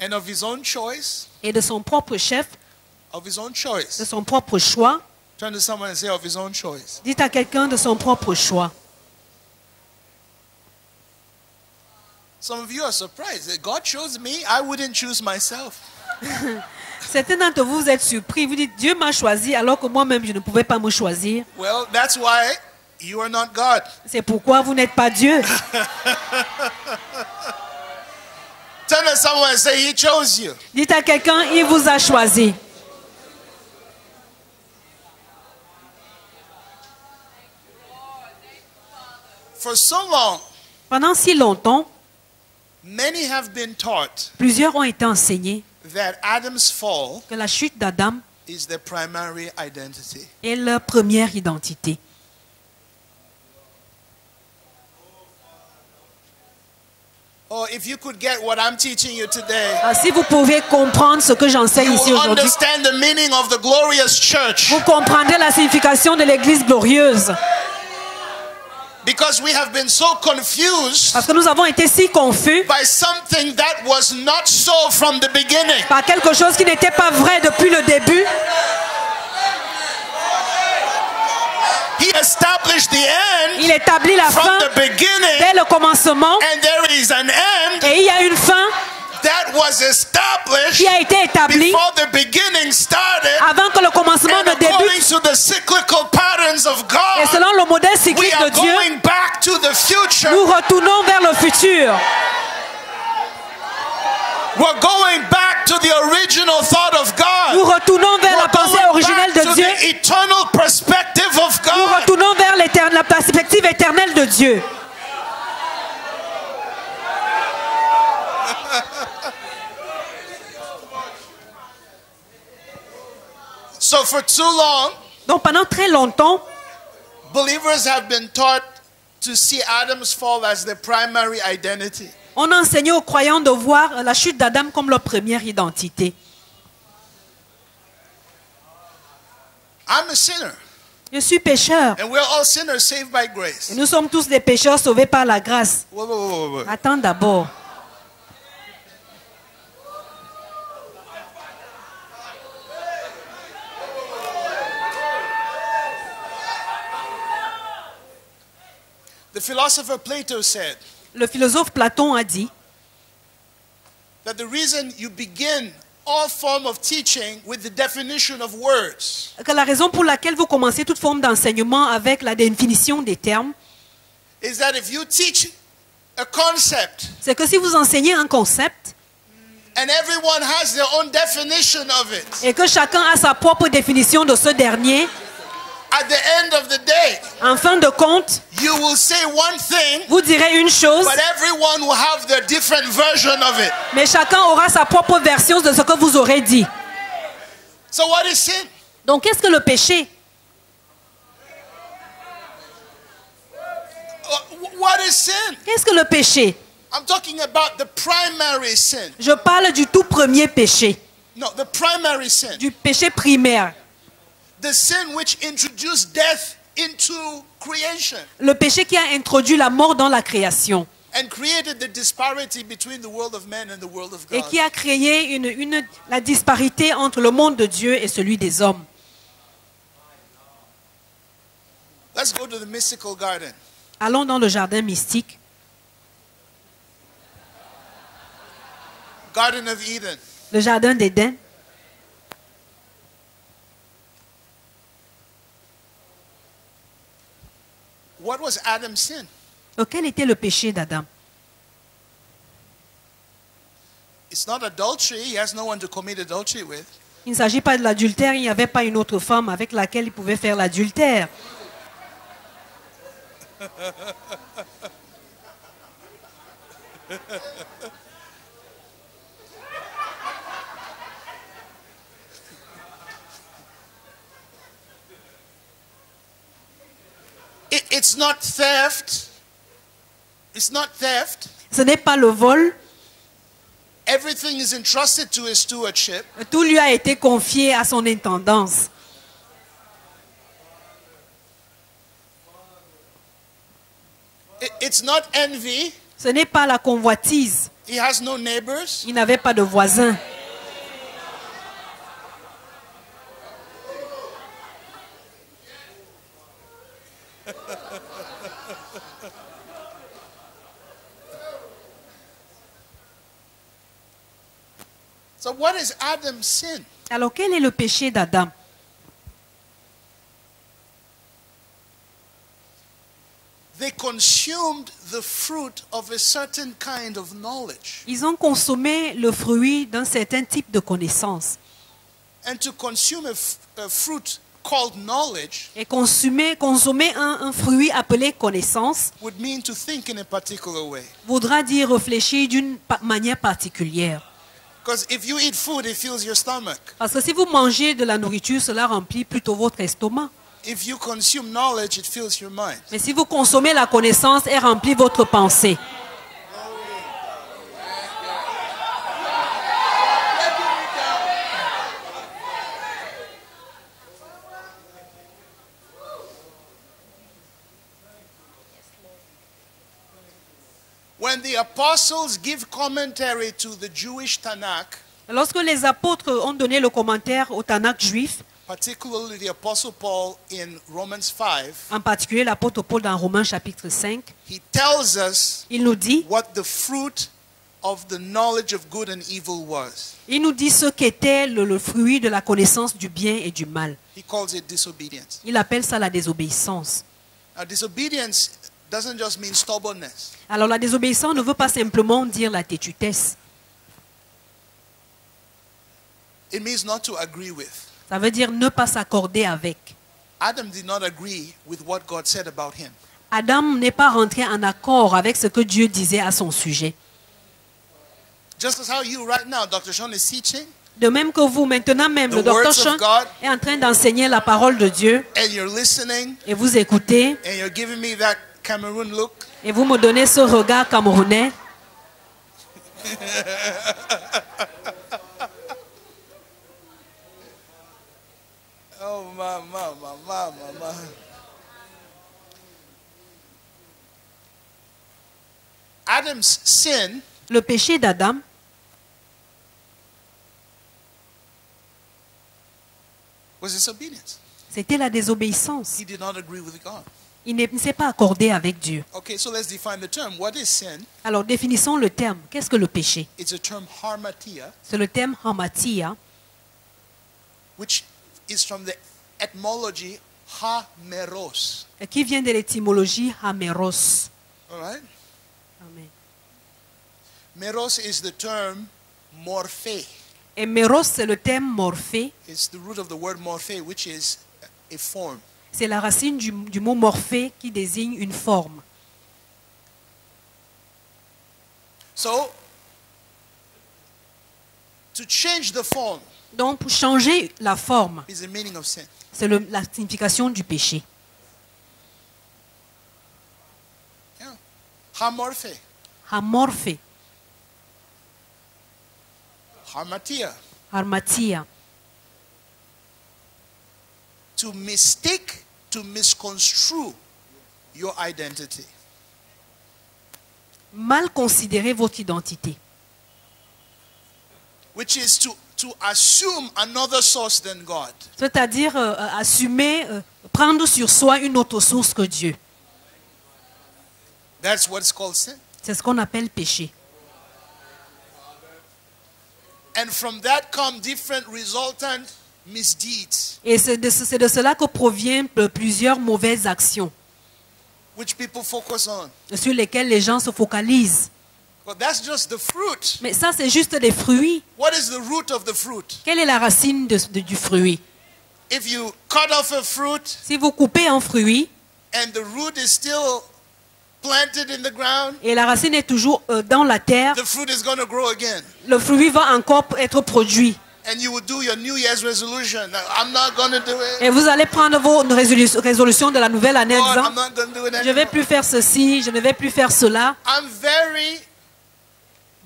and of his own choice, et de son propre chef, of his own de choice. son propre choix. Turn to someone and say of his own choice. Dites à quelqu'un de son propre choix. Some of you are surprised that God chose me. I wouldn't choose myself. Certains d'entre vous, vous êtes surpris. Vous dites, Dieu m'a choisi alors que moi-même, je ne pouvais pas me choisir. Well, that's why you are not God. C'est pourquoi vous n'êtes pas Dieu. Turn to someone and say he chose you. Dites à quelqu'un, il vous a choisi. For so long, Pendant si longtemps, many have been taught plusieurs ont été enseignés that Adam's fall que la chute d'Adam is their primary identity. est leur première identité. Oh, if you could get what I'm teaching you today, Alors, si vous pouvez comprendre ce que j'enseigne you ici will aujourd'hui, understand the meaning of the glorious church. vous comprendrez la signification de l'Église glorieuse. Because we have been so confused Parce que nous avons été si confus by something that was not so from the beginning. par quelque chose qui n'était pas vrai depuis le début. He established the end Il établit la from fin the beginning, dès le commencement and there is an end et il y a une fin that was established qui a été établie before the beginning started, avant que le commencement and ne débute. according to the cyclical patterns of Et God, selon le modèle we cyclique are de Dieu, going back to the future. nous retournons vers le futur. We're going back to the original thought of God. Nous retournons vers la We're pensée going originelle back de to Dieu. the eternal perspective of Nous God. retournons vers la perspective éternelle de Dieu. So for too long, Donc pendant très longtemps, believers have been taught to see Adam's fall as their primary identity. on a enseigné aux croyants de voir la chute d'Adam comme leur première identité. I'm a sinner, Je suis pécheur. and we're all sinners saved by grace. Et nous sommes tous des pécheurs sauvés par la grâce. Whoa. Attends d'abord. The philosopher Plato said Le philosophe Platon a dit that the reason you begin all form of teaching with the definition of words que la raison pour laquelle vous commencez toute forme d'enseignement avec la définition des termes, is that if you teach a concept c'est que si vous enseignez un concept and everyone has their own definition of it, et que chacun a sa propre définition de ce dernier, at the end of the day, en fin de compte, you will say one thing, vous direz une chose, but everyone will have their different version of it. mais chacun aura sa propre version de ce que vous aurez dit. So what is sin? Donc qu'est-ce que le péché? What is sin? Qu'est-ce que le péché? I'm talking about the primary sin. Je parle du tout premier péché. No, the primary sin. du péché primaire. The sin which introduced death into creation Le péché qui a introduit la mort dans la création and created the disparity between the world of men and the world of et God. qui a créé la disparité entre le monde de Dieu et celui des hommes. Let's go to the mystical garden. Allons dans le jardin mystique, Garden of Eden. le jardin d'Éden. What was Adam's sin? Quel était le péché d'Adam? It's not adultery. He has no one to commit adultery with. Il ne s'agit pas de l'adultère, il n'y avait pas une autre femme avec laquelle il pouvait faire l'adultère. It's not theft. It's not theft. Ce n'est pas le vol. Everything is entrusted to his stewardship. Tout lui a été confié à son intendance. It's not envy. Ce n'est pas la convoitise. He has no neighbors. Il n'avait pas de voisins. So what is Adam's sin? Alors quel est le péché d'Adam? They consumed the fruit of a certain kind of knowledge. Ils ont consommé le fruit d'un certain type de connaissance. And to consume a fruit called knowledge Et consommer un fruit appelé connaissance would mean to think in a particular way. voudra dire réfléchir d'une manière particulière. Because if you eat food, it fills your stomach. Parce que si vous mangez de la nourriture, cela remplit plutôt votre estomac. If you consume knowledge, it fills your mind. Mais si vous consommez la connaissance, elle remplit votre pensée. When the apostles give commentary to the Jewish Tanakh, Lorsque les apôtres ont donné le commentaire au Tanakh juif, particularly the apostle Paul in Romans 5, en particulier l'apôtre Paul dans Romains chapitre 5, he tells us il nous dit what the fruit of the knowledge of good and evil was. ce qu'était le fruit de la connaissance du bien et du mal. He calls it disobedience. Il appelle ça la désobéissance. Now, disobedience doesn't just mean stubbornness. Alors la désobéissance ne veut pas simplement dire la têtutesse. It means not to agree with. Ça veut dire ne pas s'accorder avec. Adam did not agree with what God said about him. Adam n'est pas rentré en accord avec ce que Dieu disait à son sujet. Just as how you right now, Dr. Sean is teaching, De même que vous, maintenant même, The le docteur words of Sean God. est en train d'enseigner la parole de Dieu and you're listening, et vous écoutez and you're giving me that Cameroon look. et vous me donnez ce regard camerounais. Oh, ma. Adam's sin Le péché d'Adam, was disobedience. c'était la désobéissance. He did not agree with God. Il ne s'est pas accordé avec Dieu. Okay, so let's define the term. What is sin? Alors définissons le terme. Qu'est-ce que le péché? It's a term harmatia, C'est le terme hamatia, which is from the etymology hameros. qui vient de l'étymologie hameros. All right? Amen. Meros is the term morphe. Et meros, c'est le terme morphé. It's the root of the word morphe, which is a form. C'est la racine du mot morphé qui désigne une forme. So, to change the form Donc, pour changer la forme, is the meaning of sin. c'est la signification du péché. Yeah. Hamorphe, Amorphé, harmatia. Harmatia. To mistake, to misconstrue your identity. Mal considérer votre identité. Which is to assume another source than God. C'est-à-dire assumer, prendre sur soi une autre source que Dieu. That's what's called sin. C'est ce qu'on appelle péché. And from that come different resultant misdeeds, Et c'est de cela que proviennent plusieurs mauvaises actions which people focus on. sur lesquelles les gens se focalisent. But that's just the fruit. Mais ça, c'est juste des fruits. What is the root of the fruit? Quelle est la racine du fruit? If you cut off a fruit Si vous coupez un fruit and the root is still planted in the ground, et la racine est toujours dans la terre, the fruit is going to grow again. le fruit va encore être produit. And you will do your New Year's resolution. I'm not going to do it. Et vous allez prendre vos résolutions de la nouvelle année en Lord, disant, I'm not going to do it je ne vais anymore. plus faire ceci, je ne vais plus faire cela. I'm very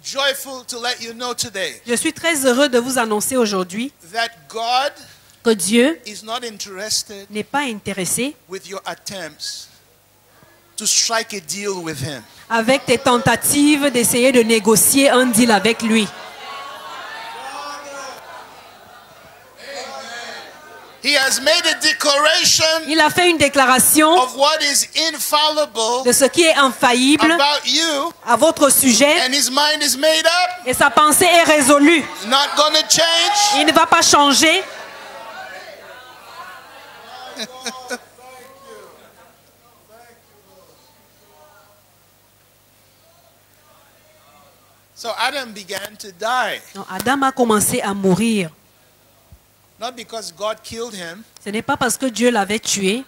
joyful to let you know today Je suis très heureux de vous annoncer aujourd'hui that God que Dieu is not interested n'est pas intéressé with your attempts to strike a deal with him. avec tes tentatives d'essayer de négocier un deal avec lui. He has made a declaration Il a fait une déclaration of what is infallible de ce qui est infaillible about you, à votre sujet and his mind is made up, et sa pensée est résolue. not going to change. Il ne va pas changer. So Adam began to die, Non, Adam a commencé à mourir. not because God killed him, Ce n'est pas parce que Dieu l'avait tué.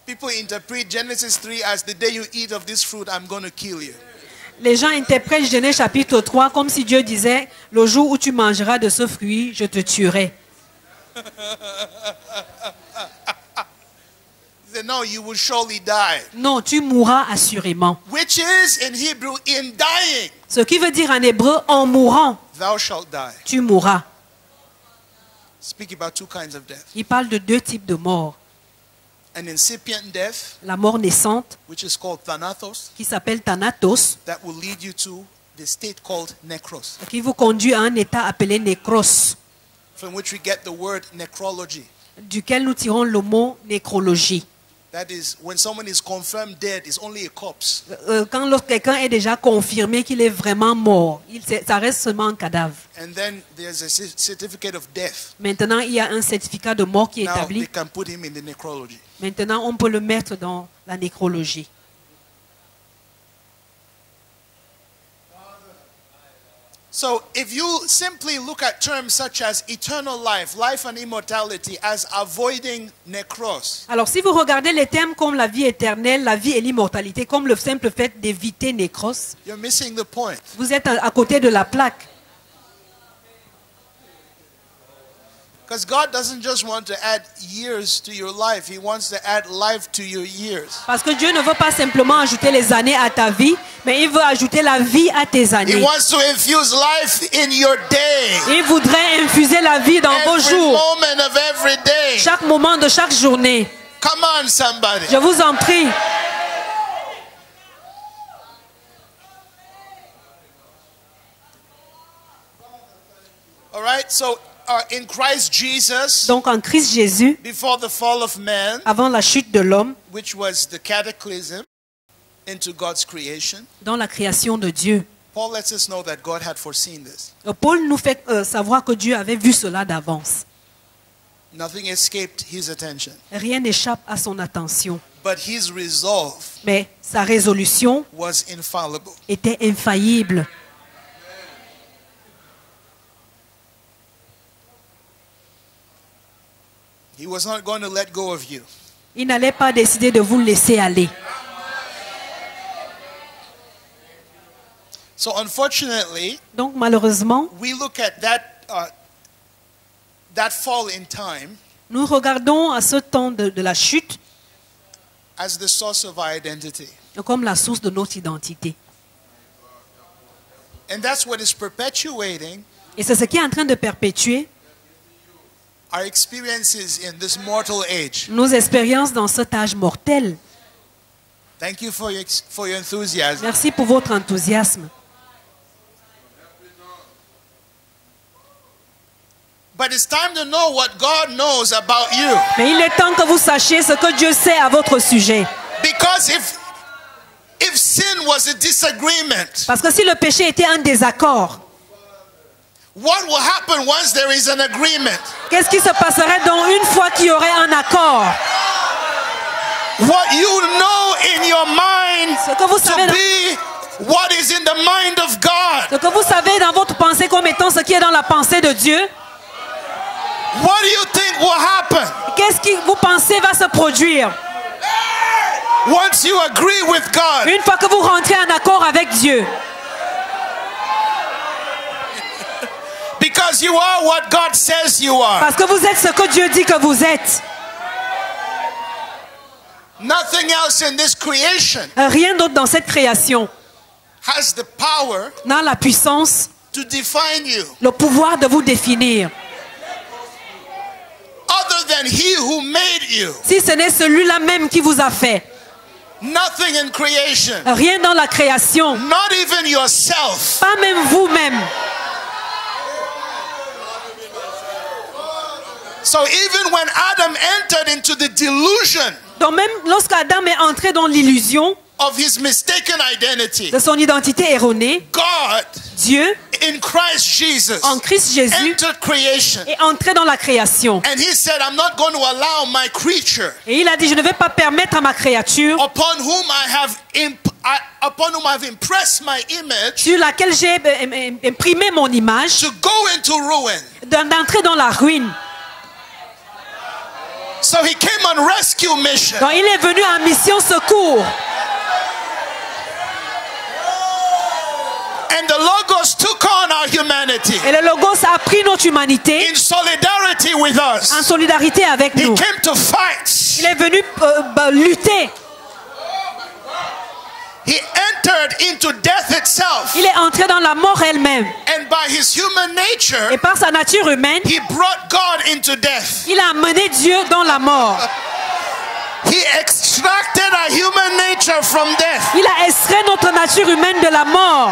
People interpret Genesis 3 as the day you eat of this fruit, I'm going to kill you. Les gens interprètent Genèse chapitre 3 comme si Dieu disait, le jour où tu mangeras de ce fruit, je te tuerai. He said, no, you will surely die. Non, tu mourras assurément. Which is in Hebrew, in dying, Ce qui veut dire en hébreu, en mourant, thou shalt die. tu mourras. Speak about two kinds of death. Il parle de deux types de morts. An incipient death, La mort naissante, which is called thanatos, qui s'appelle Thanatos, that will lead you to the state called necros, qui vous conduit à un état appelé nécros, from which we get the word necrology. duquel nous tirons le mot nécrologie. That is, when someone is confirmed dead, it's only a corpse. Quand quelqu'un est déjà confirmé qu'il est vraiment mort, ça reste seulement un cadavre. And then there's a certificate of death. Maintenant, il y a un certificat de mort qui est Now they établi. can put him in the necrology. Maintenant, on peut le mettre dans la nécrologie. So if you simply look at terms such as eternal life, life and immortality as avoiding necros, Alors, si vous regardez les termes comme la vie éternelle, la vie et l'immortalité, comme le simple fait d'éviter nécros, you're missing the point. vous êtes à côté de la plaque. Because God doesn't just want to add years to your life, He wants to add life to your years. Parce que Dieu ne veut pas simplement ajouter les années à ta vie, mais il veut ajouter la vie à tes He années. wants to infuse life in your day, Il voudrait infuser la vie dans vos every jours, moment of every day. chaque moment de chaque journée. Come on, somebody. Je vous en prie. All right, so in Christ Jesus, Donc en Christ Jésus, before the fall of man, avant la chute de l'homme, which was the cataclysm into God's creation, dans la création de Dieu, Paul lets us know that God had foreseen this. Paul nous fait savoir que Dieu avait vu cela d'avance. Nothing escaped his attention. Rien n'échappe à son attention. But his resolve Mais sa résolution was infallible. était infaillible. He was not going to let go of you. Il n'allait pas décider de vous laisser aller. So unfortunately, Donc malheureusement, we look at that fall in time nous regardons à ce temps de la chute as the source of our identity. comme la source de notre identité. And that's what is perpetuating Et c'est ce qui est en train de perpétuer our experiences in this mortal age. nos expériences dans cet âge mortel. Thank you for your enthusiasm. Merci pour votre enthousiasme. But it's time to know what God knows about you. Mais il est temps que vous sachiez ce que Dieu sait à votre sujet. Because if sin was a disagreement, Parce que si le péché était un désaccord, what will happen once there is an agreement? qu'est-ce qui se passerait donc une fois qu'il y aurait un accord? What you know in your mind Ce que vous to savez, be what is in the mind of God. ce que vous savez dans votre pensée comme étant ce qui est dans la pensée de Dieu, What do you think will happen qu'est-ce que vous pensez va se produire once you agree with God? une fois que vous rentrez en accord avec Dieu? Because you are what God says you are. Parce que vous êtes ce que Dieu dit que vous êtes. Nothing else in this creation Rien d'autre dans cette création has the power n'a la puissance, to define you le pouvoir de vous définir. other than He who made you. Si ce n'est celui-là même qui vous a fait. Nothing in creation, Rien dans la création, not even yourself, pas même vous-même. so even when Adam entered into the delusion Donc même lorsqu'Adam est entré dans l'illusion of his mistaken identity, de son identité erronée, God Dieu, in Christ Jesus en Christ Jésus, entered creation, est entré dans la création. and He said, I'm not going to allow my creature Et il a dit, je ne vais pas permettre à ma créature, upon whom I've impressed my image sur laquelle j'ai imprimé mon image, to go into ruin. d'entrer dans la ruine. So He came on rescue mission. Donc il est venu en mission secours. And the Logos took on our humanity Et le Logos a pris notre humanité in solidarity with en us. solidarité avec He nous. came to fight. Il est venu lutter. He entered into death itself. Il est entré dans la mort elle-même. And by His human Et nature, par sa nature humaine, He brought God into death. il a amené Dieu dans la mort. He extracted our human nature from death. Il a extrait notre nature humaine de la mort.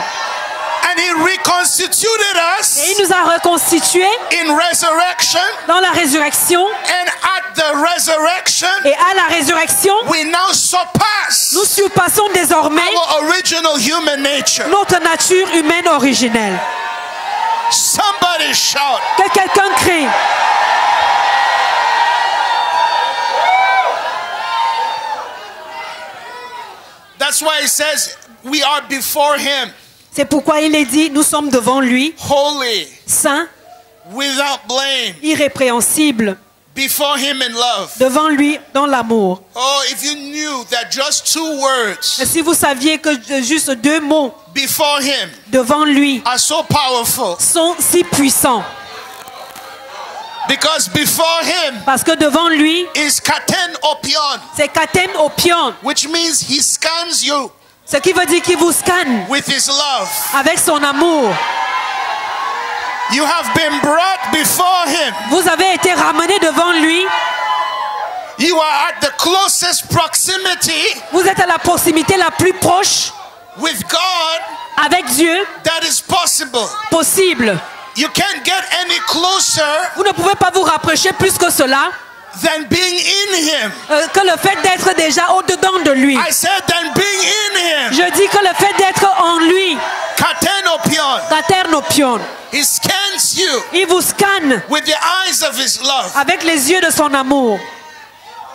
And He reconstituted Et us il nous a reconstitués in resurrection. dans la résurrection. And at the resurrection, Et à la résurrection, we now surpass nous surpassons désormais our original human nature. notre nature humaine originelle. Somebody shout. Que quelqu'un crie. That's why it says we are before Him, C'est pourquoi il est dit, nous sommes devant lui, holy, saints, without blame, irrépréhensibles, before Him in love. devant lui dans l'amour. Oh, if you knew that just 2 words, Et si vous saviez que juste 2 mots, before Him, devant lui, are so powerful. sont si puissants. Because before Him Parce que devant lui, is katen opion, c'est Katen Opion, which means He scans you ce qui veut dire qu'il vous scanne with His love. avec son amour. You have been brought before Him. Vous avez été ramené devant lui. You are at the closest proximity Vous êtes à la proximité la plus proche with God avec Dieu that is possible. possible. You can't get any closer Vous ne pouvez pas vous rapprocher plus que cela, than being in Him. que le fait d'être déjà au-dedans de lui. I said than being in Him. Je dis que le fait d'être en lui, Katenopion. Katen Opion, He scans you il vous scanne with the eyes of His love. avec les yeux de son amour.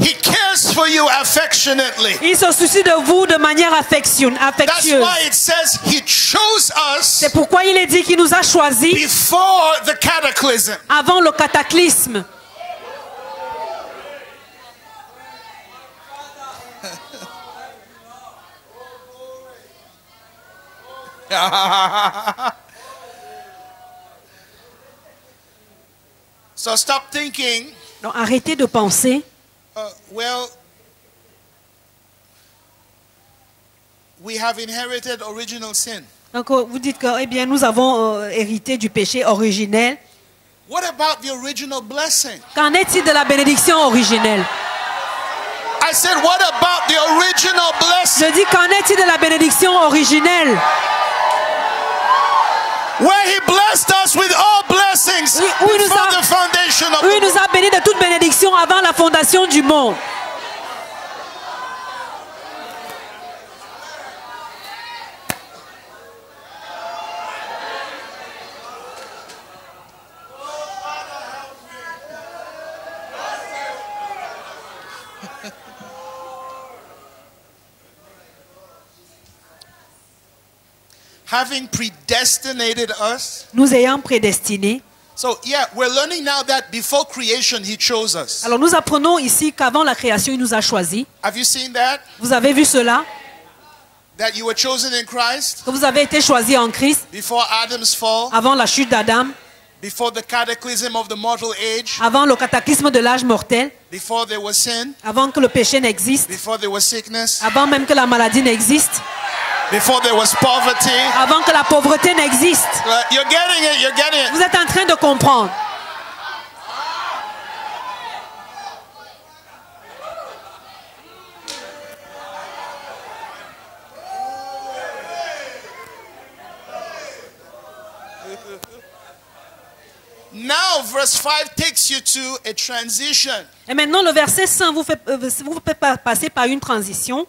He cares for you affectionately. Il se soucie de vous de manière That's affectueuse. why it says He chose us C'est pourquoi il est dit qu'il nous a choisis before the cataclysm. avant le cataclysme. So stop thinking, Donc arrêtez de penser, well, we have inherited original sin. Donc vous dites que eh bien, nous avons hérité du péché originel. What about the original blessing? Qu'en est-il de la bénédiction originelle? I said, what about the original blessing? Je dis, qu'en est-il de la bénédiction originelle? Where he blessed us with all blessings Où il before the foundation of the nous world. a bénis de toute bénédiction avant la fondation du monde. Having predestinated us. Nous ayant prédestinés. So yeah, we're learning now that before creation, he chose us. Alors nous apprenons ici qu'avant la création, il nous a choisis. Have you seen that? Vous avez vu cela? That you were chosen in Christ Que vous avez été choisis en Christ before Adam's fall, avant la chute d'Adam, before the cataclysm of the mortal age, avant le cataclysme de l'âge mortel, before there was sin, avant que le péché n'existe, before there was sickness, avant même que la maladie n'existe, before there was poverty. avant que la pauvreté n'existe. You're getting it, you're getting it. Vous êtes en train de comprendre. Now verse 5 takes you to a transition. Et maintenant, le verset 5 vous fait passer par une transition.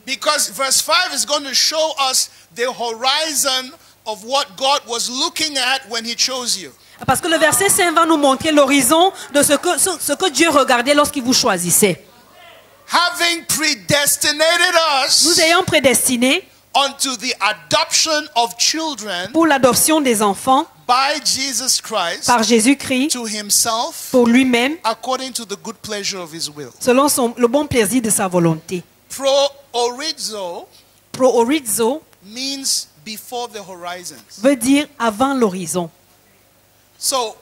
Because verse 5 is going to show us the horizon of what God was looking at when he chose you. Parce que le verset 5 va nous montrer l'horizon de ce que Dieu regardait lorsqu'il vous choisissait. Having predestinated Nous us ayons prédestiné unto the adoption of children pour l'adoption des enfants by Jesus Christ par Jésus-Christ to himself pour lui-même, according to the good pleasure of his will. selon le bon plaisir de sa volonté. Pro-orizo Pro-orizo means before the horizons. veut dire avant l'horizon. So,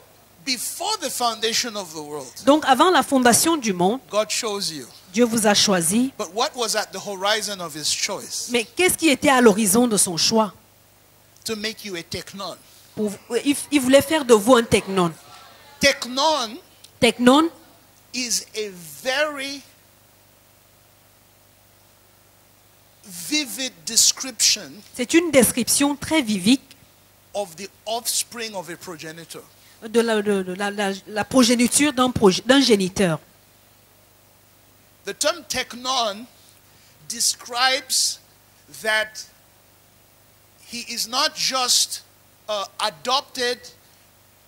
before the foundation of the world, Donc avant la fondation du monde, God chose you. Dieu vous a choisi. But what was at the horizon of his choice? Mais qu'est-ce qui était à l'horizon de son choix? To make you a teknon. Il voulait faire de vous un teknon. Teknon Teknon is a very vivid description c'est une description très vivique of the offspring of a progenitor. de la progéniture d'un géniteur. The term teknon describes that he is not just adopted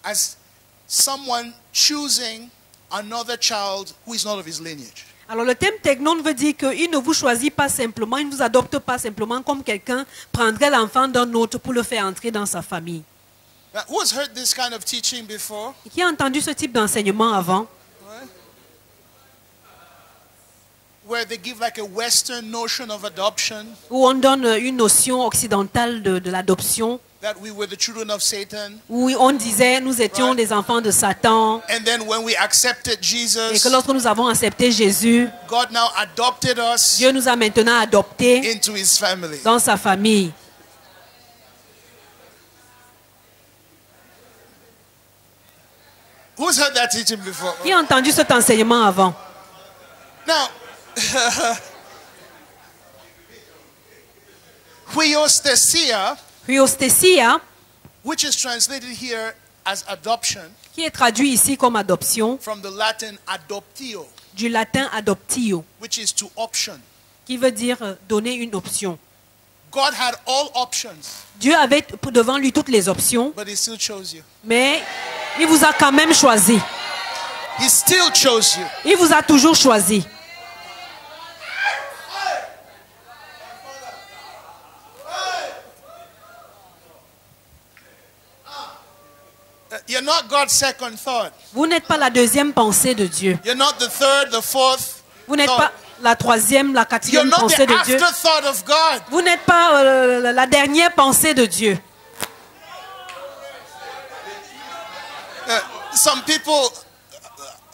as someone choosing another child who is not of his lineage. Alors le terme teknon veut dire qu'il ne vous choisit pas simplement, il ne vous adopte pas simplement comme quelqu'un prendrait l'enfant d'un autre pour le faire entrer dans sa famille. Now, who has heard this kind of teaching before? Qui a entendu ce type d'enseignement avant? Where they give like a Western notion of adoption, Où on donne une notion occidentale de l'adoption, that we were the children of Satan. où on disait nous étions des enfants de Satan, And then when we accepted et Jesus, que lorsque nous avons accepté Jésus, God now adopted us Dieu nous a maintenant adoptés into his family. dans sa famille. Who's heard that teaching before? Qui a entendu cet enseignement avant? Now, huiostesia, Hyostésia, which is translated here as adoption, qui est traduit ici comme adoption, from the Latin adoptio, du latin adoptio, which is to option. qui veut dire donner une option. God had all options, Dieu avait devant lui toutes les options, but he still chose you. mais il vous a quand même choisi. He still chose you. Il vous a toujours choisi. You're not God's second thought. Vous n'êtes pas la deuxième pensée de Dieu. You're not the third, the fourth. Vous n'êtes thought. pas la troisième, la You're quatrième not pensée the de Dieu. afterthought of God. Vous n'êtes pas la dernière pensée de Dieu. Some people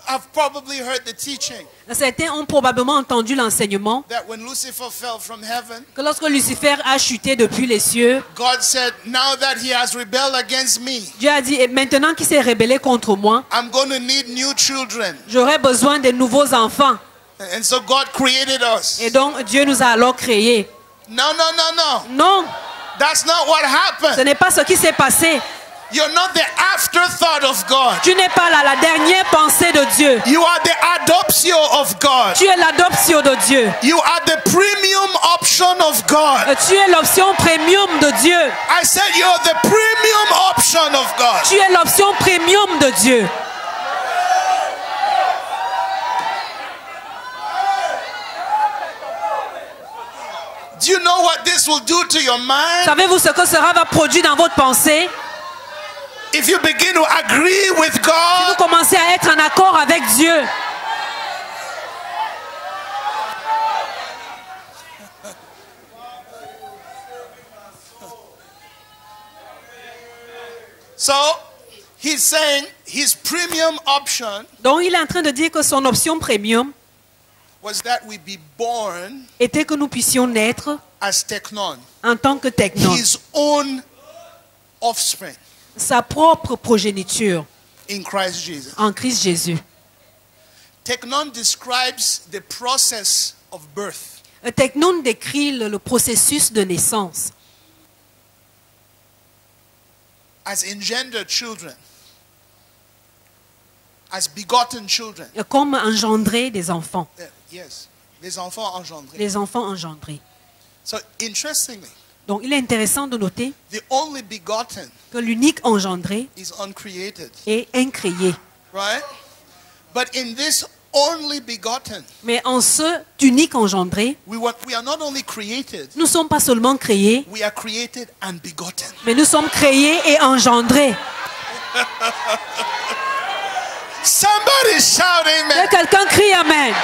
have probably heard the teaching Certains ont probablement entendu l'enseignement that when Lucifer fell from heaven, que lorsque Lucifer a chuté depuis les cieux, God said, now that he has rebelled against me, Dieu a dit, et maintenant qu'il s'est rebellé contre moi, I'm going to need new children. j'aurai besoin de nouveaux enfants. And so God created us. Et donc Dieu nous a alors créés. No, no, no, no. Non, That's not what ce happened. n'est pas ce qui s'est passé. You're not the afterthought of God. Tu n'es pas là, la dernière pensée de Dieu. You are the adoptio of God. Tu es l'adoption de Dieu. You are the premium option of God. Tu es l'option premium de Dieu. I said you're the premium option of God. Tu es l'option premium de Dieu. Do you know what this will do to your mind? Savez-vous ce que cela va produire dans votre pensée? If you begin to agree with Vous God, commencez à être en accord avec Dieu. so he's saying his premium option Donc il est en train de dire que son option premium was that we be born était que nous puissions naître as teknon, en tant que technon, his own offspring sa propre progéniture in Christ Jesus. en Christ Jésus. Teknon describes the process of birth. Technon décrit le processus de naissance. As engendered children, as begotten children. Comme engendrer des enfants. Yes, les enfants engendrés. Les enfants engendrés. So interestingly, Donc il est intéressant de noter the only begotten que l'unique engendré is uncreated, est incréé. right? But in this only begotten, Mais en ce unique engendré, we are not only created, nous ne sommes pas seulement créés, we are created and begotten. mais nous sommes créés et engendrés. Somebody shout Que amen. quelqu'un crie Amen.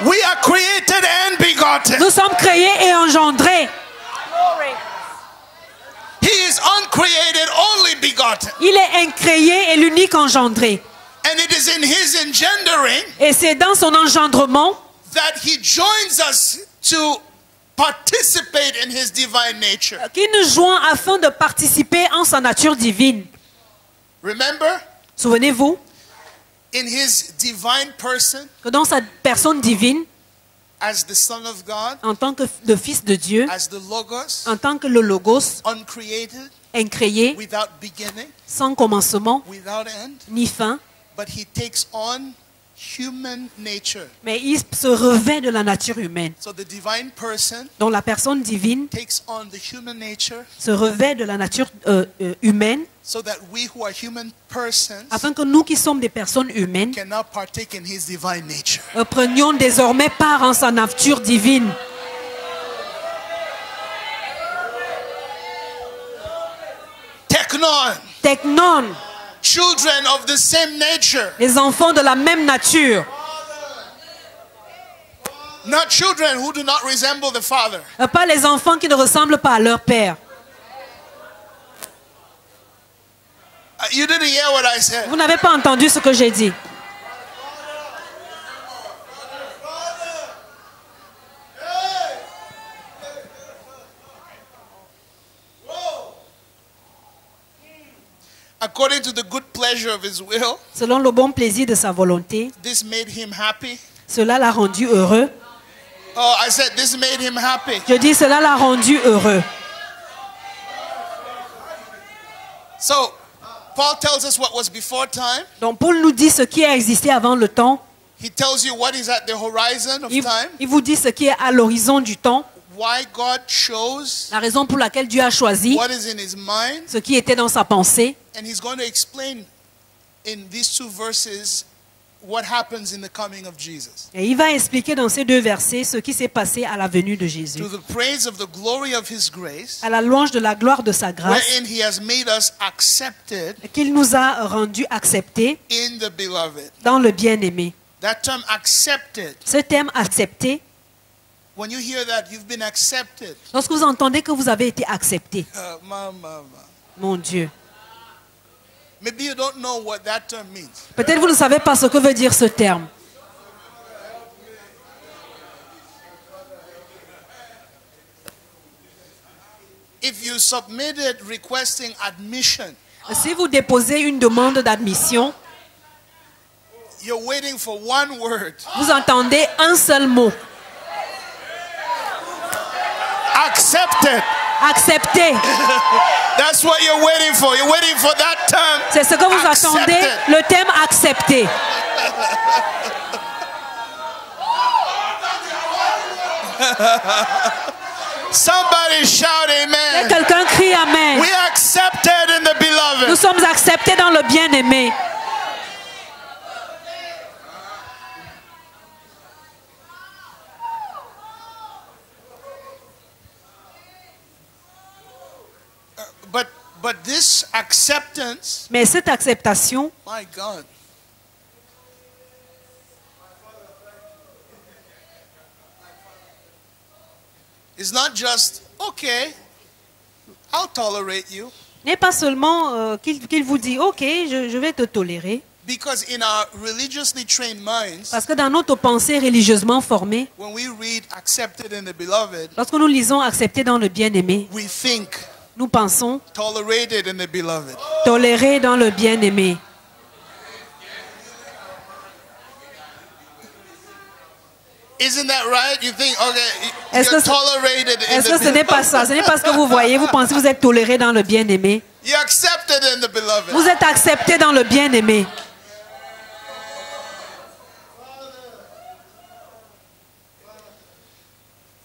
We are created and begotten. Nous sommes créés et engendrés. He is uncreated, only begotten. Il est incréé et l'unique engendré. And it is in his engendering Et c'est dans son engendrement that he joins us to participate in his divine nature. qu'il nous joint afin de participer en sa nature divine. Remember, Souvenez-vous in his divine person, que dans sa personne divine, as the Son of God, en tant que le Fils de Dieu, as the Logos, en tant que le Logos, uncreated, incréé, without beginning, sans commencement without end, ni fin, but he takes on human nature. mais il se revêt de la nature humaine. So the divine person Donc la personne divine takes on the human nature se revêt de la nature humaine, so that we who are human persons afin que nous qui sommes des personnes humaines can now partake in his divine nature. prenions désormais part en sa nature divine. Teknon, Technon, children of the same nature, les enfants de la même nature, not children who do not resemble the Father. pas les enfants qui ne ressemblent pas à leur père. You didn't hear what I said. Vous n'avez pas entendu ce que j'ai dit. According to the good pleasure of his will, Selon le bon plaisir de sa volonté, this made him happy. cela l'a rendu heureux. Oh, I said this made him happy. Je dis cela l'a rendu heureux. So, Paul tells us what was before time. Donc Paul nous dit ce qui a existé avant le temps. He tells you what is at the horizon of Il time. vous dit ce qui est à l'horizon du temps. Why God chose La raison pour laquelle Dieu a choisi what is in his mind. ce qui était dans sa pensée. And he's going to explain in these two verses what happens in the coming of Jesus. Et il va expliquer dans ces deux versets ce qui s'est passé à la venue de Jésus. To the praise of the glory of his grace, À la louange de la gloire de sa grâce, wherein he has made us accepted qu'il nous a rendus acceptés in the beloved. dans le bien-aimé. That term accepted, Ce terme accepté, when you hear that, you've been accepted. lorsque vous entendez que vous avez été accepté, Ma. mon Dieu, Maybe you don't know what that term means. Peut-être vous ne savez pas ce que veut dire ce terme. If you submitted requesting admission, Si vous déposez une demande d'admission, you're waiting for one word. vous entendez un seul mot. Accepted. Accepté. That's what you're waiting for. You're waiting for that term. C'est ce que vous attendez, Accepted. le terme accepté. Somebody shout Et amen. quelqu'un crie Amen. We accepted in the Nous beloved. sommes acceptés dans le bien-aimé. But this acceptance, Mais cette acceptation, my God. It's not just, okay, I'll tolerate you. n'est pas seulement qu'il vous dit, ok, je vais te tolérer. Because in our religiously trained minds, Parce que dans notre pensée religieusement formée, when we read accepted in the beloved, lorsque nous lisons accepté dans le bien-aimé, we think nous pensons tolerated in the beloved. toléré dans le bien-aimé. Isn't that right? You think, okay, Est-ce you're que tolerated in Est-ce que the ce n'est pas beloved. ça? Ce n'est pas ce que vous voyez. Vous pensez que vous êtes toléré dans le bien-aimé. You're accepted in the beloved. Vous êtes accepté dans le bien-aimé.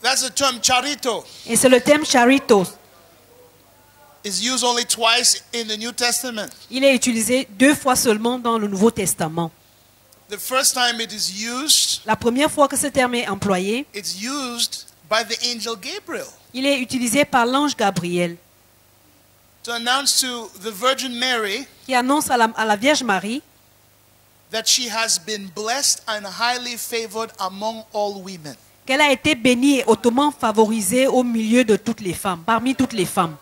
That's the term charito. Et c'est le thème charitos. It's used only twice in the New Testament. Il est utilisé 2 fois seulement dans le Nouveau Testament. The first time it is used, La première fois que ce terme est employé, it's used by the angel Gabriel il est utilisé par l'ange Gabriel, to announce to the Virgin Mary qui annonce à la Vierge Marie that she has been blessed and highly favored among all women. qu'elle a été bénie et hautement favorisée au milieu de toutes les femmes, parmi toutes les femmes.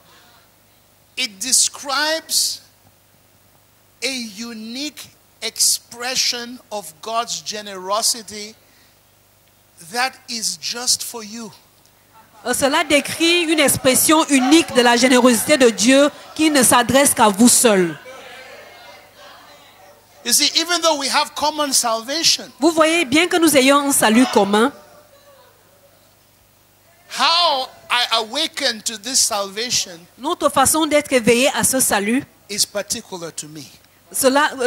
It describes a unique expression of God's generosity that is just for you. Cela décrit une expression unique de la générosité de Dieu qui ne s'adresse qu'à vous seul. You see, even though we have common salvation, Vous voyez, bien que nous ayons un salut commun, how I awaken to this salvation notre façon d'être éveillé à ce salut, is particular to me.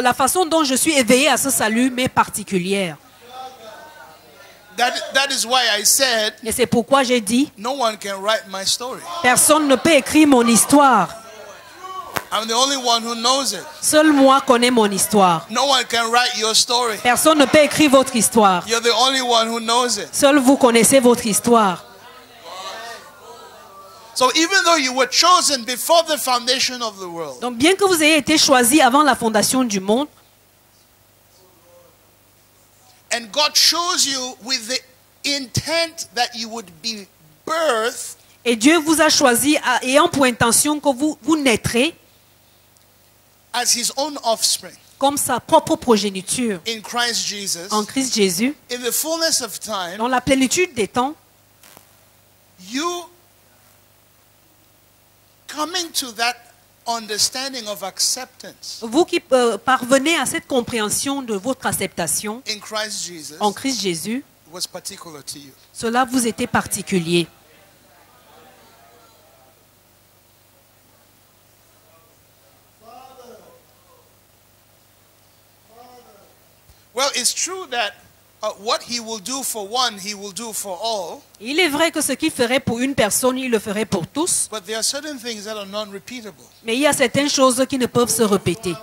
la façon dont je suis éveillé à ce salut m'est particulière. That is why I said Et c'est pourquoi j'ai dit, no one can write my story. personne ne peut écrire mon histoire. I'm the only one who knows it. Seul moi connais mon histoire. No one can write your story. Personne ne peut écrire votre histoire. You're the only one who knows it. Seul vous connaissez votre histoire. So even though you were chosen before the foundation of the world, Donc bien que vous ayez été choisi avant la fondation du monde, and God chose you with the intent that you would be birthed et Dieu vous a choisi ayant pour intention que vous naîtrez as his own offspring comme sa propre progéniture in Christ Jesus, en Christ Jésus, in the fullness of time, dans la plénitude des temps, you coming to that understanding of acceptance vous qui parvenez à cette compréhension de votre acceptation in Christ Jesus en Christ Jésus, was particular to you. cela vous était particulier. Well, it's true that what he will do for one, he will do for all. Il est vrai que ce qu'il ferait pour une personne, il le ferait pour tous, But there are certain things that are non-repeatable. mais il y a certaines choses qui ne peuvent se répéter.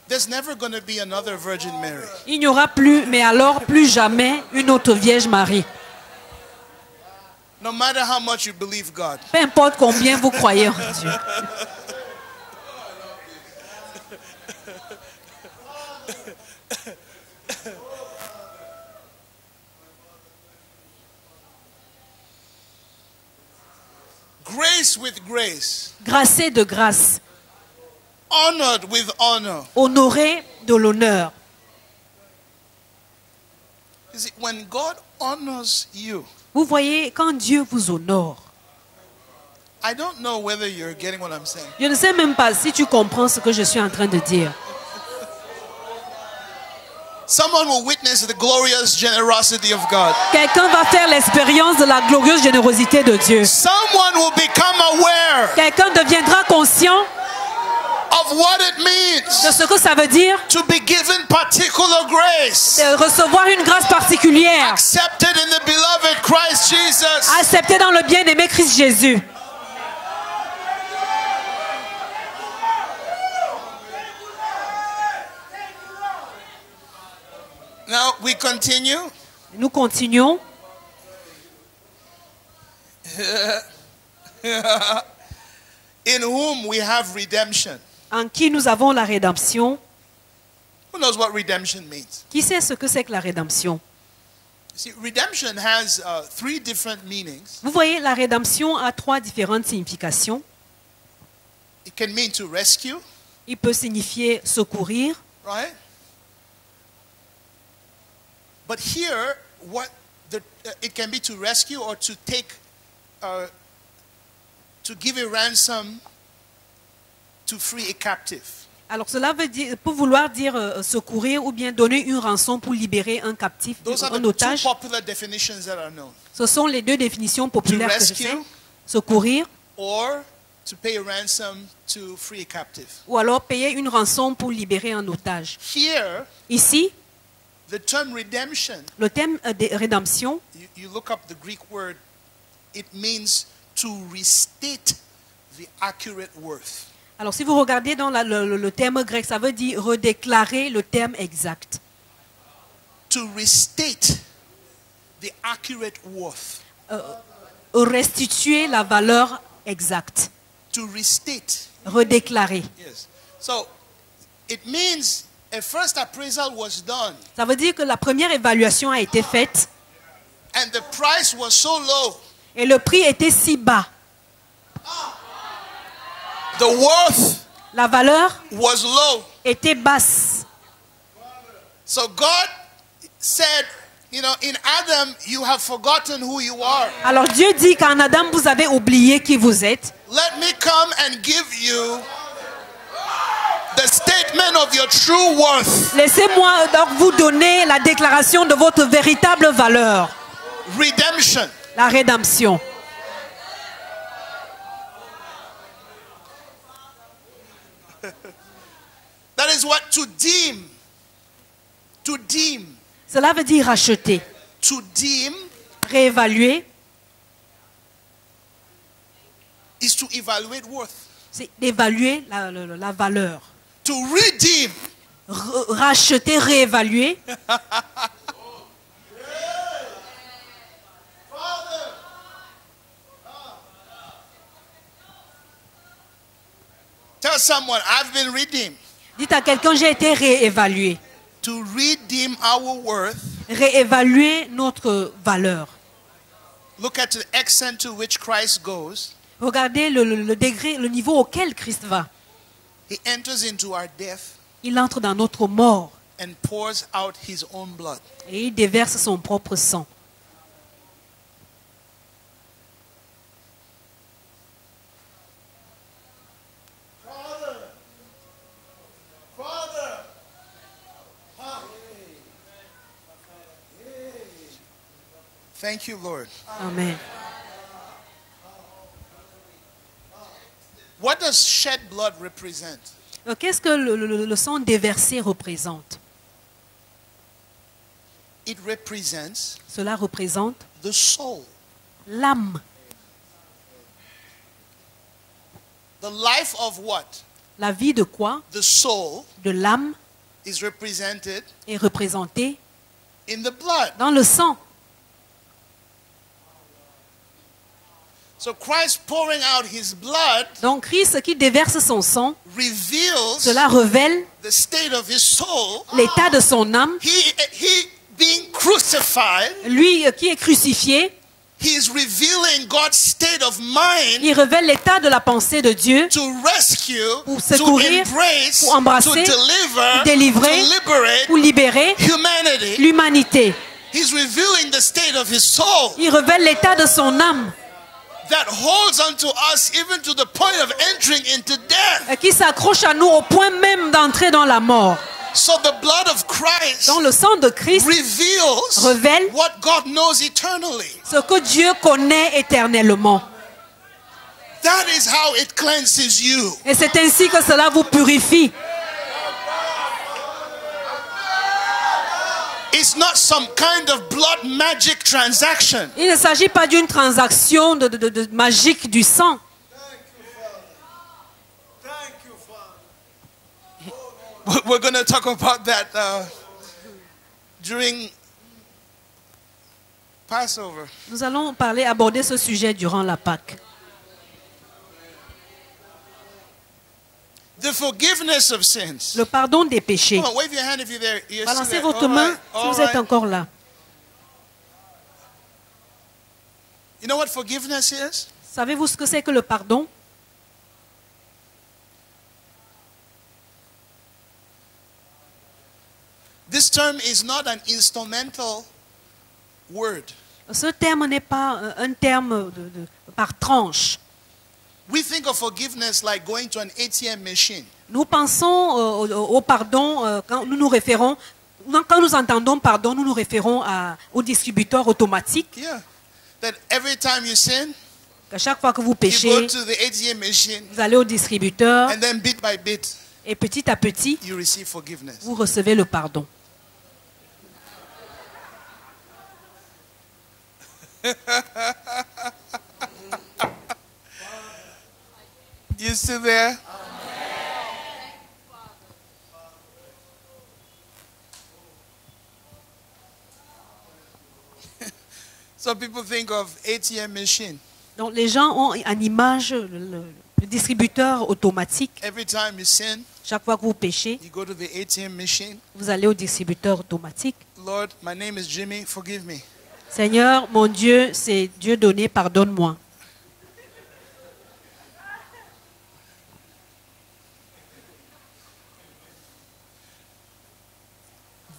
There's never going to be another Virgin Mary. Il n'y aura plus, mais alors plus jamais, une autre Vierge Marie. No matter how much you believe God. Peu importe combien vous croyez en Dieu. Grace with grace. Gracé de grâce. honored with honor. honoré de l'honneur. You see, when God honors you, Vous voyez, quand Dieu vous honore, I don't know whether you're getting what I'm saying. je ne sais même pas si tu comprends ce que je suis en train de dire. Someone will witness the glorious generosity of God. Quelqu'un va faire l'expérience de la glorieuse générosité de Dieu. Someone will become aware Quelqu'un deviendra conscient of what it means de ce que ça veut dire to be given particular grace, de recevoir une grâce particulière, accepted in the beloved Christ Jesus. acceptée dans le bien-aimé Christ Jésus. Now we continue. Nous continuons. In whom we have redemption. En qui nous avons la rédemption. Who knows what redemption means? Qui sait ce que c'est que la rédemption? See, redemption has three different meanings. Vous voyez, la rédemption a trois différentes significations. It can mean to rescue, Il peut signifier secourir. right? But here, it can be to rescue or to take, to give a ransom to free a captive. Alors cela peut vouloir dire secourir ou bien donner une rançon pour libérer un captif, Those are un the two otage. popular definitions that are known. Ce sont les deux définitions populaires que je rescue. sais. Secourir Or to pay a ransom to free a captive. ou alors payer une rançon pour libérer un otage. Here, Ici, the term redemption, le thème de rédemption, you look up the Greek word, it means to restate the accurate worth. alors si vous regardez dans le terme grec, ça veut dire redéclarer le terme exact. To restate the accurate worth. Restituer la valeur exacte. To restate. Redéclarer. Yes. So it means a first appraisal was done Ça veut dire que la première évaluation a été faite and the price was so low. et le prix était si bas. The worth La valeur was low. était basse. So God said, you know, in Adam you have forgotten who you are. Alors Dieu dit qu'en Adam, vous avez oublié qui vous êtes. Let me come and give you the statement of your true worth. Laissez-moi donc vous donner la déclaration de votre véritable valeur, Redemption. la rédemption. That is what to deem. To deem. Cela veut dire racheter, To deem réévaluer, is to evaluate worth. c'est d'évaluer la valeur. To redeem Racheter, réévaluer, tell someone, I've been redeemed. dites à quelqu'un, j'ai été réévalué. To redeem our worth, Réévaluer notre valeur. look at the extent to which Christ goes. Regardez le degré, le niveau auquel Christ va. He enters into our death Il entre dans notre mort and pours out his own blood. et il déverse son propre sang. Thank you, Lord. Amen. What does shed blood represent? Qu'est-ce que le sang déversé représente? It represents Cela représente the soul. l'âme. The life of what? La vie de quoi? The soul De l'âme is represented est représentée in the blood. dans le sang. So Christ pouring out his blood Donc Christ qui déverse son sang, reveals cela révèle the state of his soul. l'état de son âme. He being crucified, Lui qui est crucifié, He's revealing God's state of mind Il révèle l'état de la pensée de Dieu to rescue, pour to secourir, embrace, pour embrasser, to deliver, pour délivrer, to liberate pour libérer humanity. l'humanité. He's revealing the state of his soul Il révèle l'état de son âme that holds onto us even to the point of entering into death. qui s'accroche à nous au point même d'entrer dans la mort. So the blood of Christ Donc le sang de Christ reveals révèle what God knows eternally. ce que Dieu connaît éternellement. That is how it cleanses you. Et c'est ainsi que cela vous purifie. It's not some kind of blood magic transaction. Il ne s'agit pas d'une transaction de magique du sang. We're going to talk about that during Passover. Nous allons aborder ce sujet durant la Pâque. The forgiveness of sins. Le pardon des péchés. Come on, wave your hand if you're there. You're still Balancez there. votre All main right, si all vous êtes right. encore là. You know what forgiveness is? Savez-vous ce que c'est que le pardon? This term is not an instrumental word. Ce terme n'est pas un terme par tranche. We think of forgiveness like going to an ATM machine. Nous pensons au pardon quand nous nous référons, quand nous entendons pardon, nous nous référons au distributeur automatique. Yeah. That every time you sin, À chaque fois que vous you péchez, go to the ATM machine, vous allez au distributeur and then bit by bit, et petit à petit, you receive forgiveness. vous recevez le pardon. You still there? Some people think of ATM machine. Donc les gens ont en image le distributeur automatique. Every time you sin, Chaque fois que vous péchez, you go to the ATM machine. vous allez au distributeur automatique. Lord, my name is Jimmy, forgive me. Seigneur, mon Dieu, c'est Dieu donné, pardonne-moi.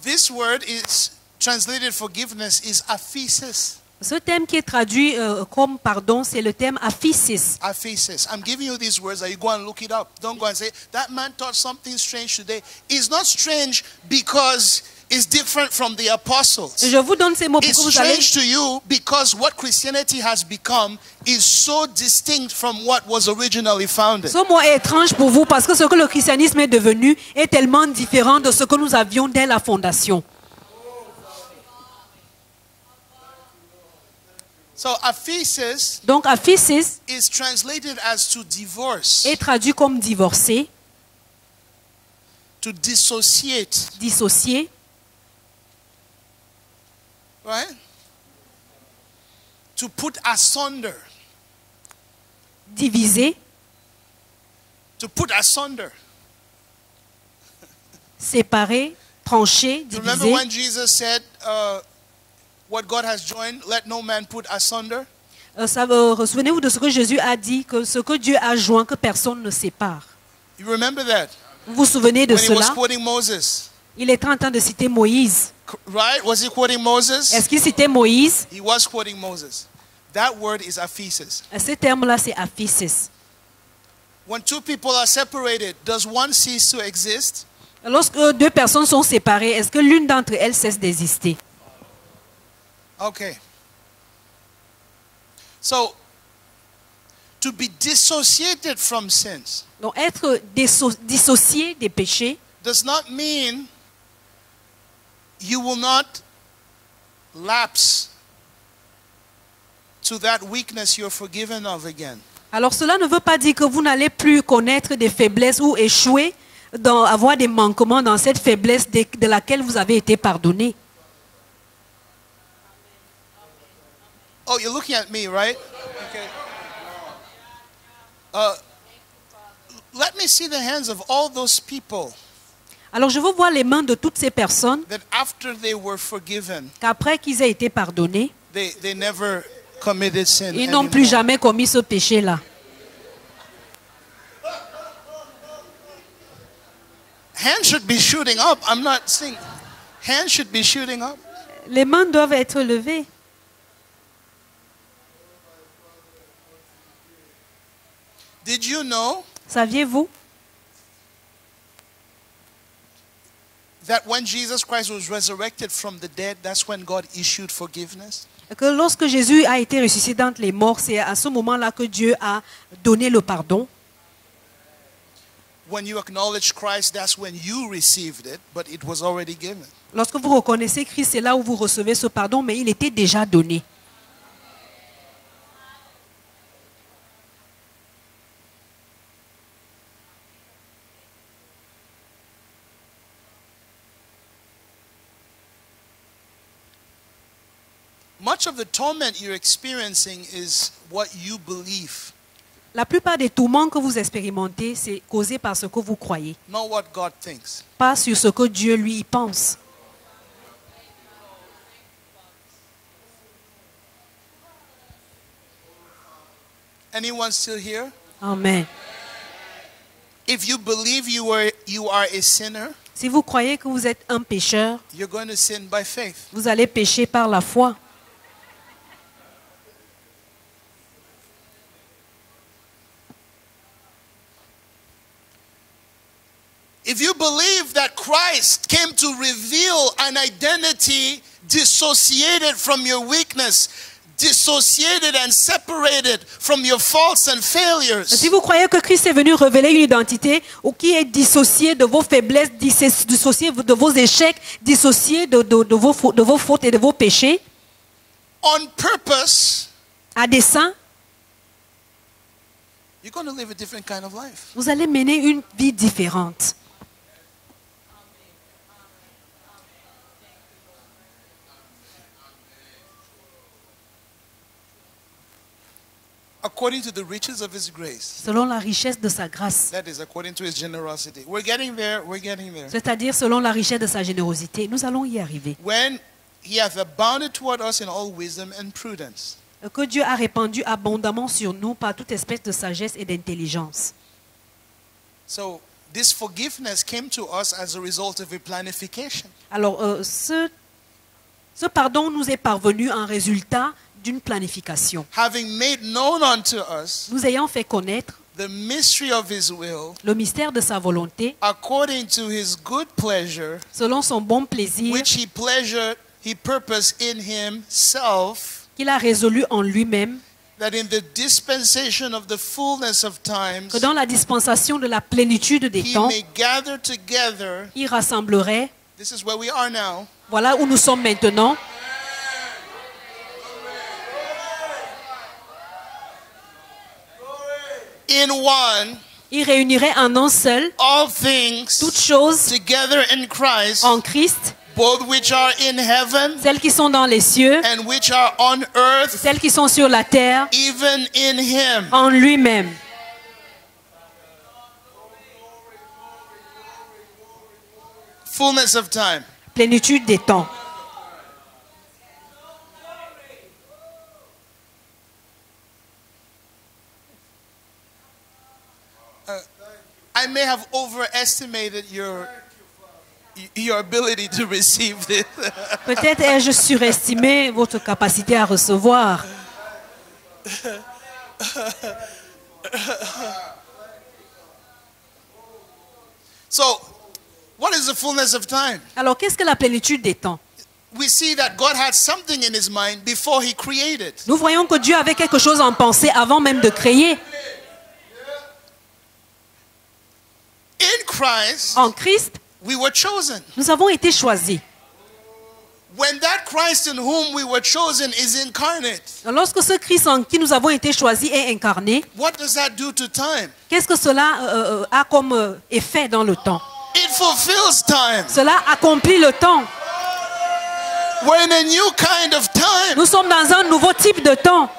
This word is translated forgiveness is aphesis. Ce terme qui est traduit comme pardon, c'est le terme aphesis. Aphesis. I'm giving you these words that you go and look it up. Don't go and say, that man taught something strange today. It's not strange because it's different from the apostles. Je vous donne ces mots pour It's que vous allez... strange to you because what Christianity has become is so distinct from what was originally founded. Ce mot est étrange pour vous parce que ce que le christianisme est devenu est tellement différent de ce que nous avions dès la fondation. So aphesis Donc aphesis is translated as to divorce, est traduit comme divorcer, to dissociate, dissocier, right? To put asunder, diviser, to put asunder. séparer, trancher, You remember diviser. when Jesus said, what God has joined, let no man put asunder? Souvenez-vous de ce que Jésus a dit, que ce que Dieu a joint, que personne ne sépare. You remember that? Vous vous souvenez de When he was cela? quoting Moses, Il était en train de citer Moïse. right? Was he quoting Moses? Est-ce qu'il citait Moïse? He was quoting Moses. That word is aphesis. Ce terme-là, c'est aphesis. When two people are separated, does one cease to exist? Lorsque deux personnes sont séparées, est-ce que l'une d'entre elles cesse d'exister? Okay. So, to be dissociated from sins Donc être dissocié des péchés does not mean you will not lapse to that weakness you're forgiven of again. Alors cela ne veut pas dire que vous n'allez plus connaître des faiblesses ou échouer, avoir des manquements dans cette faiblesse de laquelle vous avez été pardonné. Oh, you're looking at me, right? Okay. Let me see the hands of all those people Alors je veux voir les mains de toutes ces personnes that after they were forgiven, qu'après qu'ils aient été pardonnés, they never committed sin Ils n'ont plus anymore. jamais commis ce péché-là. Hands should be shooting up. I'm not saying hands should be shooting up. Les mains doivent être levées. Did you know Saviez-vous that when Jesus Christ was resurrected from the dead, that's when God issued forgiveness? que lorsque Jésus a été ressuscité d'entre les morts, c'est à ce moment-là que Dieu a donné le pardon. When you acknowledge Christ, that's when you received it, but it was already given. Lorsque vous reconnaissez Christ, c'est là où vous recevez ce pardon, mais il était déjà donné. Much of the torment you're experiencing is what you believe, La plupart des tourments que vous expérimentez, c'est causé par ce que vous croyez, not what God thinks. pas sur ce que Dieu lui pense. Anyone still here? Amen. If you believe you are a sinner, Si vous croyez que vous êtes un pécheur, you're going to sin by faith. vous allez pécher par la foi. If you believe that Christ came to reveal an identity dissociated from your weakness, dissociated and separated from your faults and failures, Si vous croyez que Christ est venu révéler une identité ou qui est dissociée de vos faiblesses, dissociée de vos échecs, dissociée de vos fautes et de vos péchés, on purpose, à dessein, you're going to live a different kind of life. vous allez mener une vie différente. According to the riches of his grace. Selon la richesse de sa grâce, That is according to his generosity. We're getting there. We're getting there. c'est-à-dire selon la richesse de sa générosité, nous allons y arriver. When he hath abounded toward us in all wisdom and prudence. Que Dieu a répandu abondamment sur nous par toute espèce de sagesse et d'intelligence. So this forgiveness came to us as a result of a planification. Alors, ce pardon nous est parvenu en résultat d'une planification. Having made known unto us Nous ayant fait connaître the mystery of his will, le mystère de sa volonté, according to his good pleasure, selon son bon plaisir, which he purposed in himself, qu'il a résolu en lui-même, that in the dispensation of the fullness of times, que dans la dispensation de la plénitude des he temps, may gather together. il rassemblerait, This is where we are now. voilà où nous sommes maintenant, In one, il réunirait en un seul all things toutes choses together in Christ, en Christ, both which are in heaven celles qui sont dans les cieux, and which are on earth, celles qui sont sur la terre, even in him. en lui-même. Fullness of time. Plénitude des temps. I may have overestimated your ability to receive this. Peut-être ai-je surestimé votre capacité à recevoir. So, what is the fullness of time? Alors, qu'est-ce que la plénitude des temps? We see that God had something in his mind before he created. Nous voyons que Dieu avait quelque chose en pensée avant même de créer. In Christ, En Christ, we were chosen. nous avons été choisis. When that Christ in whom we were chosen is incarnate, Lorsque ce Christ en qui nous avons été choisis est incarné, what does that do to time? qu'est-ce que cela a comme effet dans le temps? It fulfills time. Cela accomplit le temps. We're in a new kind of time. Nous sommes dans un nouveau type de temps.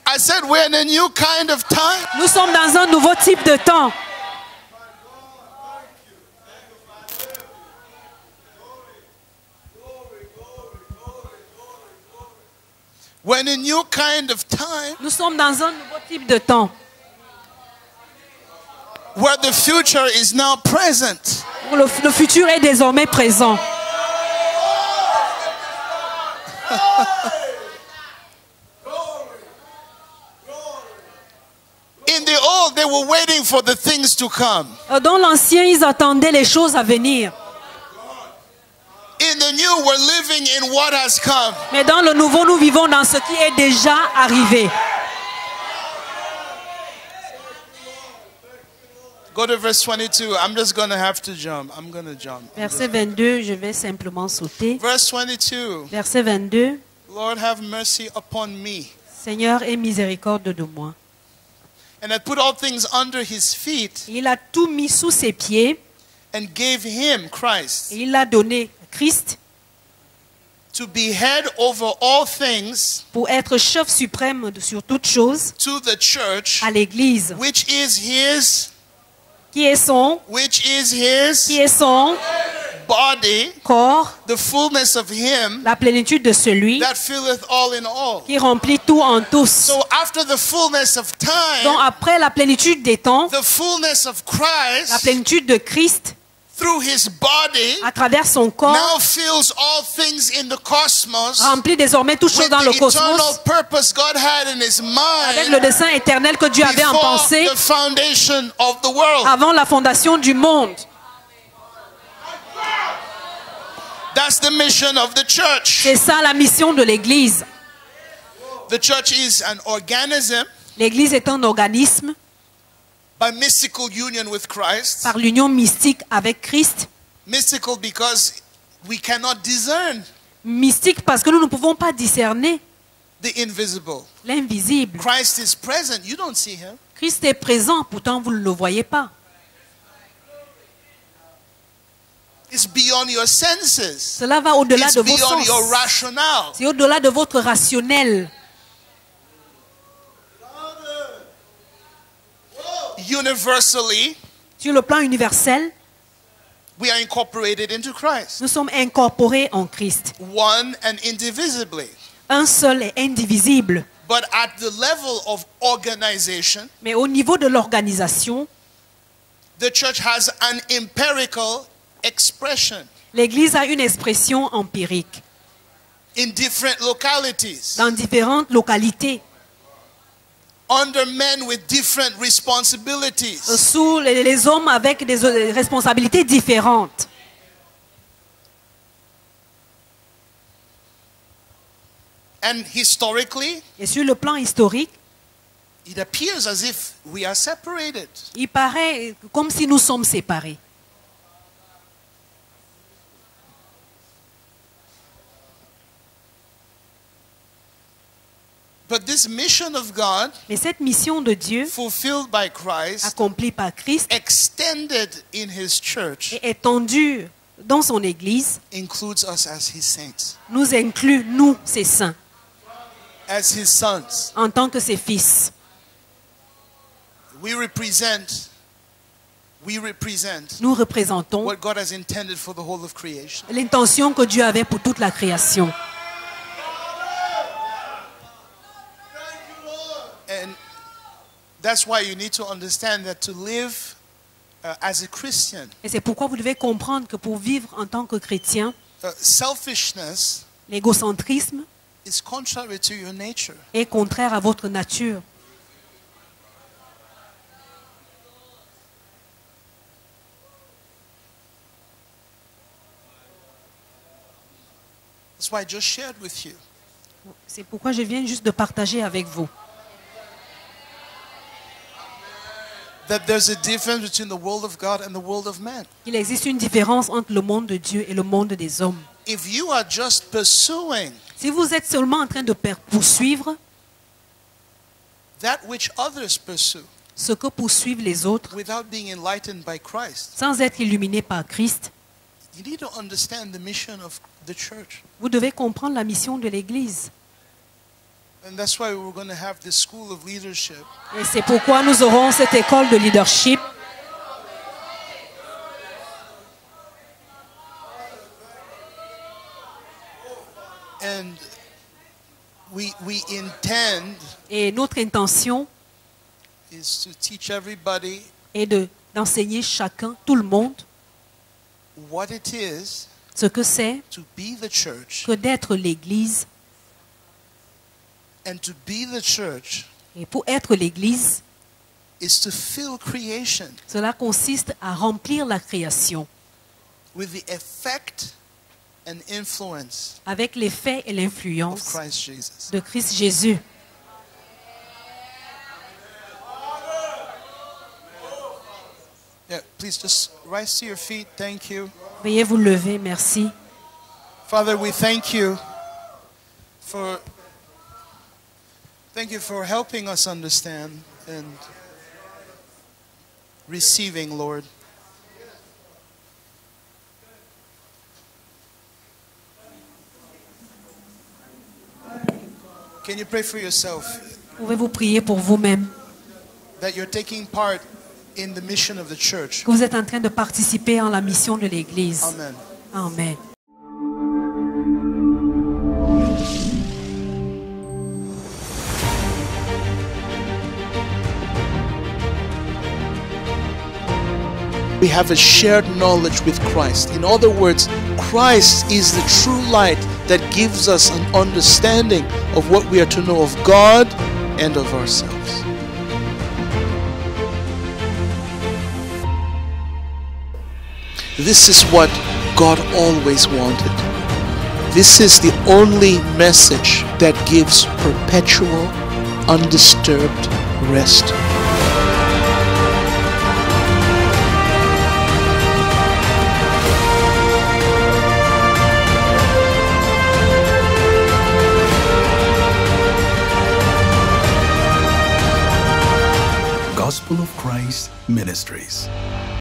I said we're in a new kind of time. Nous sommes dans un nouveau type de temps. We're in a new kind of time Nous sommes dans un nouveau type de temps where the future is now present. où le futur est désormais présent. In the old, they were waiting for the things to come. Dans l'ancien, ils attendaient les choses à venir. In the new, we're living in what has come. Mais dans le nouveau, nous vivons dans ce qui est déjà arrivé. Go to verse 22. I'm just going to have to jump. I'm going to jump. Verset 22, je vais simplement sauter. Verse 22. Verset 22, Lord, have mercy upon me. Seigneur, aie miséricorde de moi. And had put all things under his feet Il a tout mis sous ses pieds and gave him, Christ, et il a donné Christ to be head over all things pour être chef suprême sur toutes choses to the church, à l'Église, which is his qui est son body, corps, the fullness of him la plénitude de celui that filleth all in all. qui remplit tout en tous. So after the fullness of Donc time, après la plénitude des temps, the fullness of la Christ plénitude de Christ through his body à travers son corps now fills all things in the cosmos remplit désormais toutes choses with dans le the eternal cosmos purpose God had in his avec le mind dessein éternel que Dieu avait en before pensée the foundation of the world. avant la fondation du monde. That's the mission of the church. C'est ça la mission de l'Église. The church is an organism L'Église est un organisme by mystical union with Christ. par l'union mystique avec Christ. Mystical because we cannot discern Mystique parce que nous ne pouvons pas discerner the invisible. l'invisible. Christ is present. You don't see him. Christ est présent, pourtant vous ne le voyez pas. It's beyond your senses. Cela va au-delà It's de vos beyond sens. your rationale. C'est au-delà de votre rationnel. Universally, Sur le plan universel, we are incorporated into Christ. nous sommes incorporés en Christ. One and indivisibly. Un seul et indivisible. But at the level of organization, Mais au niveau de l'organisation, the church has an empirical expression l'Église a une expression empirique in different localities, dans différentes localités, under men with different responsibilities. sous les hommes avec des responsabilités différentes. And historically, Et sur le plan historique, it appears as if we are separated. il paraît comme si nous sommes séparés. But this mission of God, Mais cette mission de Dieu, fulfilled by Christ, accomplie par Christ extended in his church, et étendue dans son Église, includes us as his saints, nous inclut, nous, ses saints, as his sons. en tant que ses fils. We represent Nous représentons what God has intended for the whole of creation. l'intention que Dieu avait pour toute la création. And that's why you need to understand that to live as a Christian, Et c'est pourquoi vous devez comprendre que pour vivre en tant que chrétien, selfishness l'égocentrisme is contrary to your nature. est contraire à votre nature. That's why I just shared with you C'est pourquoi je viens juste de partager avec vous that there's a difference between the world of God and the world of man. qu'il existe une différence entre le monde de Dieu et le monde des hommes. If you are just pursuing Si vous êtes seulement en train de poursuivre that which others pursue ce que poursuivent les autres without being enlightened by Christ, sans être illuminés par Christ, you need to understand the mission of the church. vous devez comprendre la mission de l'Église. And that's why we're going to have this school of leadership. Et c'est pourquoi nous aurons cette école de leadership. And we intend Et notre intention is to teach everybody est d'enseigner chacun, tout le monde, what it is ce que c'est to be the church. que d'être l'Église. And to be the church Et pour être l'Église, is to fill creation cela consiste à remplir la création with the effect and influence avec l'effet et of l'influence Christ Jesus. de Christ Jésus. Yeah, please just rise to your feet. Thank you. Veuillez vous lever, merci. Father, we thank you for helping us understand and receiving, Lord. Can you pray for yourself Pouvez-vous prier pour vous-même, that you're taking part in the mission of the church? que vous êtes en train de participer en la mission de l'Église. Amen. Amen. We have a shared knowledge with Christ. In other words, Christ is the true light that gives us an understanding of what we are to know of God and of ourselves. This is what God always wanted. This is the only message that gives perpetual, undisturbed rest. Gospel of Christ Ministries.